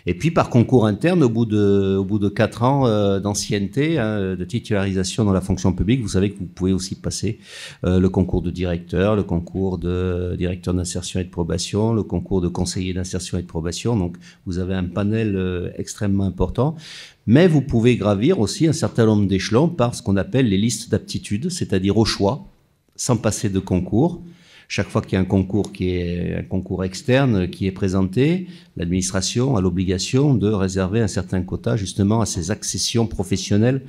Et puis par concours interne, au bout de 4 ans d'ancienneté, de titularisation dans la fonction publique, vous savez que vous pouvez aussi passer le concours de directeur, le concours de directeur d'insertion et de probation, le concours de conseiller d'insertion et de probation. Donc vous avez un panel extrêmement important. Mais vous pouvez gravir aussi un certain nombre d'échelons par ce qu'on appelle les listes d'aptitudes, c'est-à-dire au choix, sans passer de concours. Chaque fois qu'il y a un concours qui est un concours externe qui est présenté, l'administration a l'obligation de réserver un certain quota justement à ces accessions professionnelles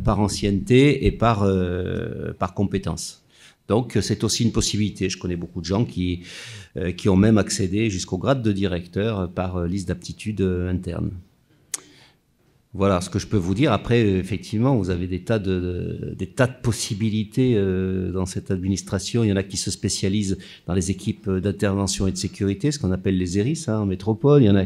par ancienneté et par compétence. Donc c'est aussi une possibilité. Je connais beaucoup de gens qui ont même accédé jusqu'au grade de directeur par liste d'aptitudes interne. Voilà ce que je peux vous dire. Après, effectivement, vous avez des tas de possibilités dans cette administration. Il y en a qui se spécialisent dans les équipes d'intervention et de sécurité, ce qu'on appelle les ERIS en métropole. Il y en a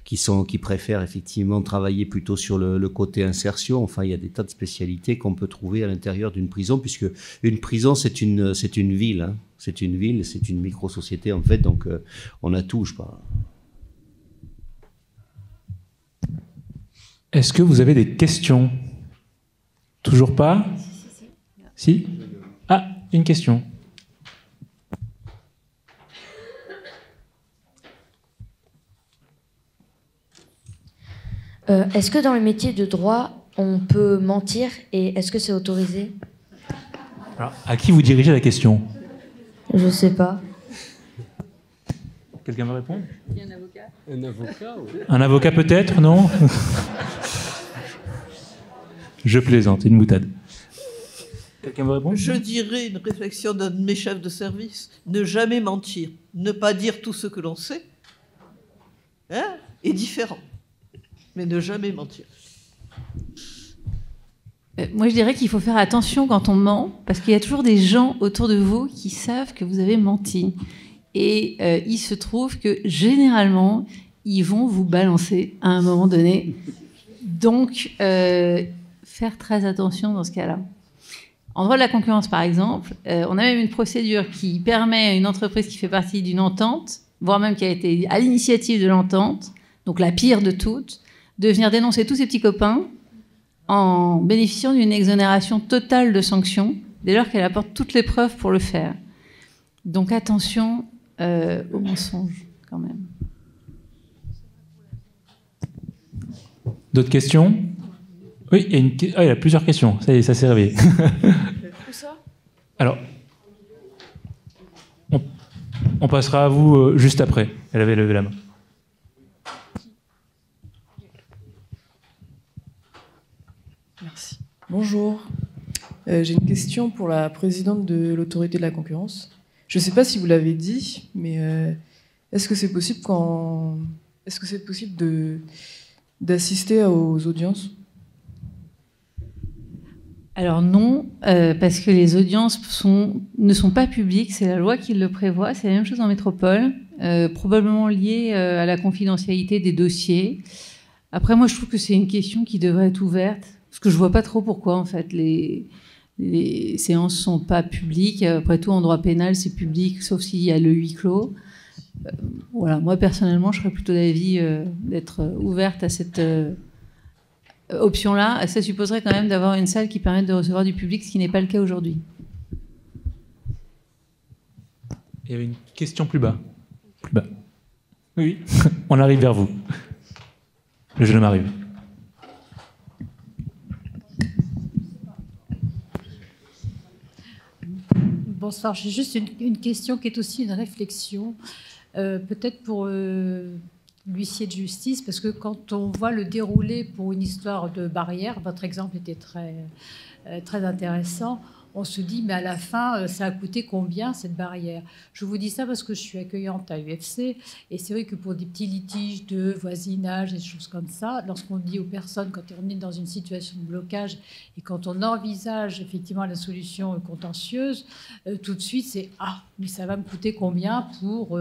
qui préfèrent effectivement travailler plutôt sur le côté insertion. Enfin, il y a des tas de spécialités qu'on peut trouver à l'intérieur d'une prison, puisque une prison, c'est une ville. Hein. C'est une ville, c'est une micro-société en fait. Donc, on a tout, je crois. Est-ce que vous avez des questions? Toujours pas? Si? Ah, une question. Est-ce que dans le métier de droit, on peut mentir et est-ce que c'est autorisé? Alors, à qui vous dirigez la question? Je sais pas. Quelqu'un me répond? Il y a un avocat. Un avocat, oui. Un avocat peut-être, non? Je plaisante, une boutade. Quelqu'un me répond? Je dirais une réflexion d'un de mes chefs de service. Ne jamais mentir. Ne pas dire tout ce que l'on sait est différent. Mais ne jamais mentir. Moi, je dirais qu'il faut faire attention quand on ment, parce qu'il y a toujours des gens autour de vous qui savent que vous avez menti. Et il se trouve que, généralement, ils vont vous balancer à un moment donné. Donc, faire très attention dans ce cas-là. En droit de la concurrence, par exemple, on a même une procédure qui permet à une entreprise qui fait partie d'une entente, voire même qui a été à l'initiative de l'entente, donc la pire de toutes, de venir dénoncer tous ses petits copains en bénéficiant d'une exonération totale de sanctions, dès lors qu'elle apporte toutes les preuves pour le faire. Donc attention aux mensonges, quand même. D'autres questions? Oui, il y a plusieurs questions. Ça y est, ça s'est réveillé. Où ça? Alors, on passera à vous juste après. Elle avait levé la main. Merci. Bonjour. J'ai une question pour la présidente de l'autorité de la concurrence. Je ne sais pas si vous l'avez dit, mais est-ce que c'est possible d'assister aux audiences? Alors non, parce que les audiences ne sont pas publiques, c'est la loi qui le prévoit, c'est la même chose en métropole, probablement liée à la confidentialité des dossiers. Après, moi, je trouve que c'est une question qui devrait être ouverte, parce que je ne vois pas trop pourquoi, en fait, les séances ne sont pas publiques. Après tout, en droit pénal, c'est public, sauf s'il y a le huis clos. Voilà, moi, personnellement, je serais plutôt d'avis d'être ouverte à cette option-là. Ça supposerait quand même d'avoir une salle qui permette de recevoir du public, ce qui n'est pas le cas aujourd'hui. Il y avait une question plus bas. Plus bas. Oui, on arrive vers vous. Le jeune homme arrive. Bonsoir, j'ai juste une question qui est aussi une réflexion, peut-être pour l'huissier de justice, parce que quand on voit le déroulé pour une histoire de barrière, votre exemple était très intéressant, on se dit, mais à la fin, ça a coûté combien cette barrière? Je vous dis ça parce que je suis accueillante à UFC, et c'est vrai que pour des petits litiges de voisinage, des choses comme ça, lorsqu'on dit aux personnes, quand on est dans une situation de blocage, et quand on envisage effectivement la solution contentieuse, tout de suite, c'est « Ah, mais ça va me coûter combien pour…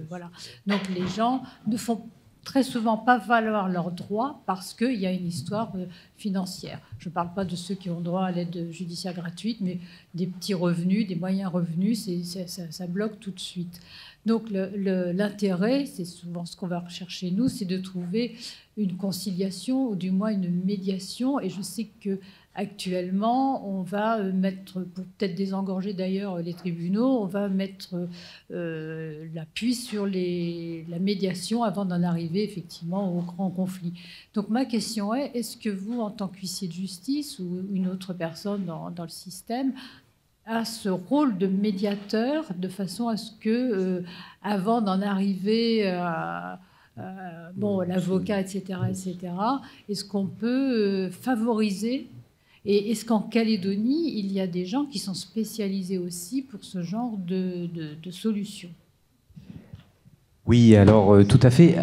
voilà ». Donc les gens ne font très souvent pas valoir leurs droits parce qu'il y a une histoire financière. Je ne parle pas de ceux qui ont droit à l'aide judiciaire gratuite, mais des petits revenus, des moyens revenus, ça bloque tout de suite. Donc l'intérêt, c'est souvent ce qu'on va rechercher nous, c'est de trouver une conciliation ou du moins une médiation. Et je sais que actuellement, on va mettre, pour peut-être désengorger d'ailleurs les tribunaux, on va mettre l'appui sur la médiation avant d'en arriver effectivement au grand conflit. Donc ma question est-ce que vous, en tant qu'huissier de justice ou une autre personne dans le système, a ce rôle de médiateur de façon à ce que, avant d'en arriver à l'avocat, etc., est-ce qu'on peut favoriser? Et est-ce qu'en Calédonie, il y a des gens qui sont spécialisés aussi pour ce genre de solutions? Oui, alors tout à fait.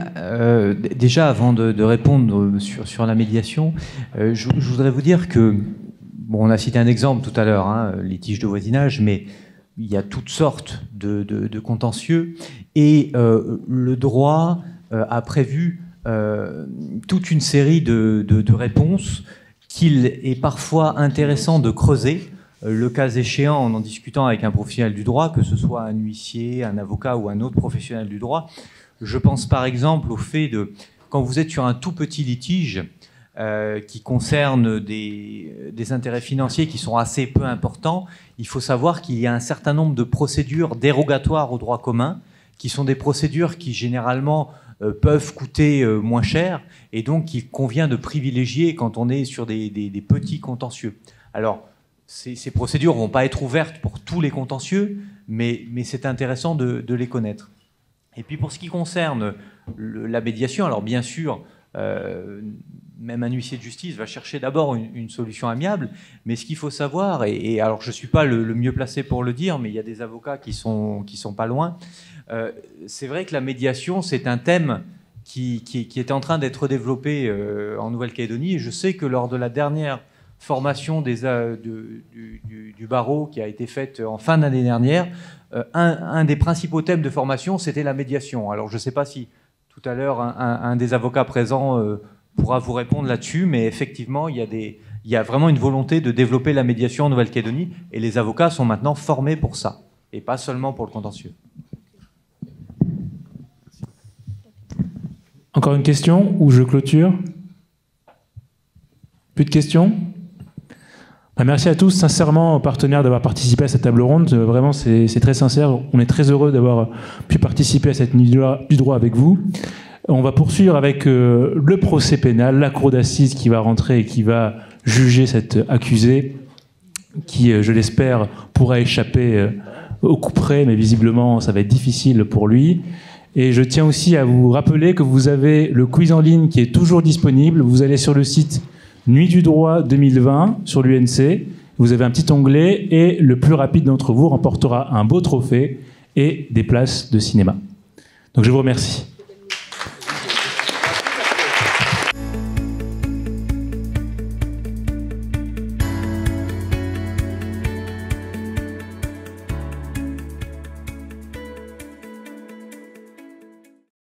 Déjà, avant de répondre sur la médiation, je voudrais vous dire que, bon, on a cité un exemple tout à l'heure, litige de voisinage, mais il y a toutes sortes de contentieux, et le droit a prévu toute une série de réponses qu'il est parfois intéressant de creuser, le cas échéant en discutant avec un professionnel du droit, que ce soit un huissier, un avocat ou un autre professionnel du droit. Je pense par exemple au fait de, quand vous êtes sur un tout petit litige qui concerne des intérêts financiers qui sont assez peu importants, il faut savoir qu'il y a un certain nombre de procédures dérogatoires au droit commun, qui sont des procédures qui généralement peuvent coûter moins cher, et donc qu'il convient de privilégier quand on est sur des petits contentieux. Alors, ces procédures ne vont pas être ouvertes pour tous les contentieux, mais c'est intéressant de les connaître. Et puis pour ce qui concerne la médiation, alors bien sûr, même un huissier de justice va chercher d'abord une solution amiable, mais ce qu'il faut savoir, et alors je ne suis pas le mieux placé pour le dire, mais il y a des avocats qui sont pas loin, c'est vrai que la médiation, c'est un thème qui est en train d'être développé en Nouvelle-Calédonie, et je sais que lors de la dernière formation du barreau qui a été faite en fin d'année dernière, un des principaux thèmes de formation, c'était la médiation. Alors je ne sais pas si tout à l'heure un des avocats présents pourra vous répondre là-dessus, mais effectivement, il y a vraiment une volonté de développer la médiation en Nouvelle-Calédonie, et les avocats sont maintenant formés pour ça, et pas seulement pour le contentieux. Encore une question, ou je clôture? Plus de questions? Merci à tous, sincèrement, aux partenaires d'avoir participé à cette table ronde. Vraiment, c'est très sincère. On est très heureux d'avoir pu participer à cette nuit du droit avec vous. On va poursuivre avec le procès pénal, la cour d'assises qui va rentrer et qui va juger cet accusé qui, je l'espère, pourra échapper au couperet, mais visiblement, ça va être difficile pour lui. Et je tiens aussi à vous rappeler que vous avez le quiz en ligne qui est toujours disponible. Vous allez sur le site Nuit du droit 2020 sur l'UNC. Vous avez un petit onglet et le plus rapide d'entre vous remportera un beau trophée et des places de cinéma. Donc je vous remercie.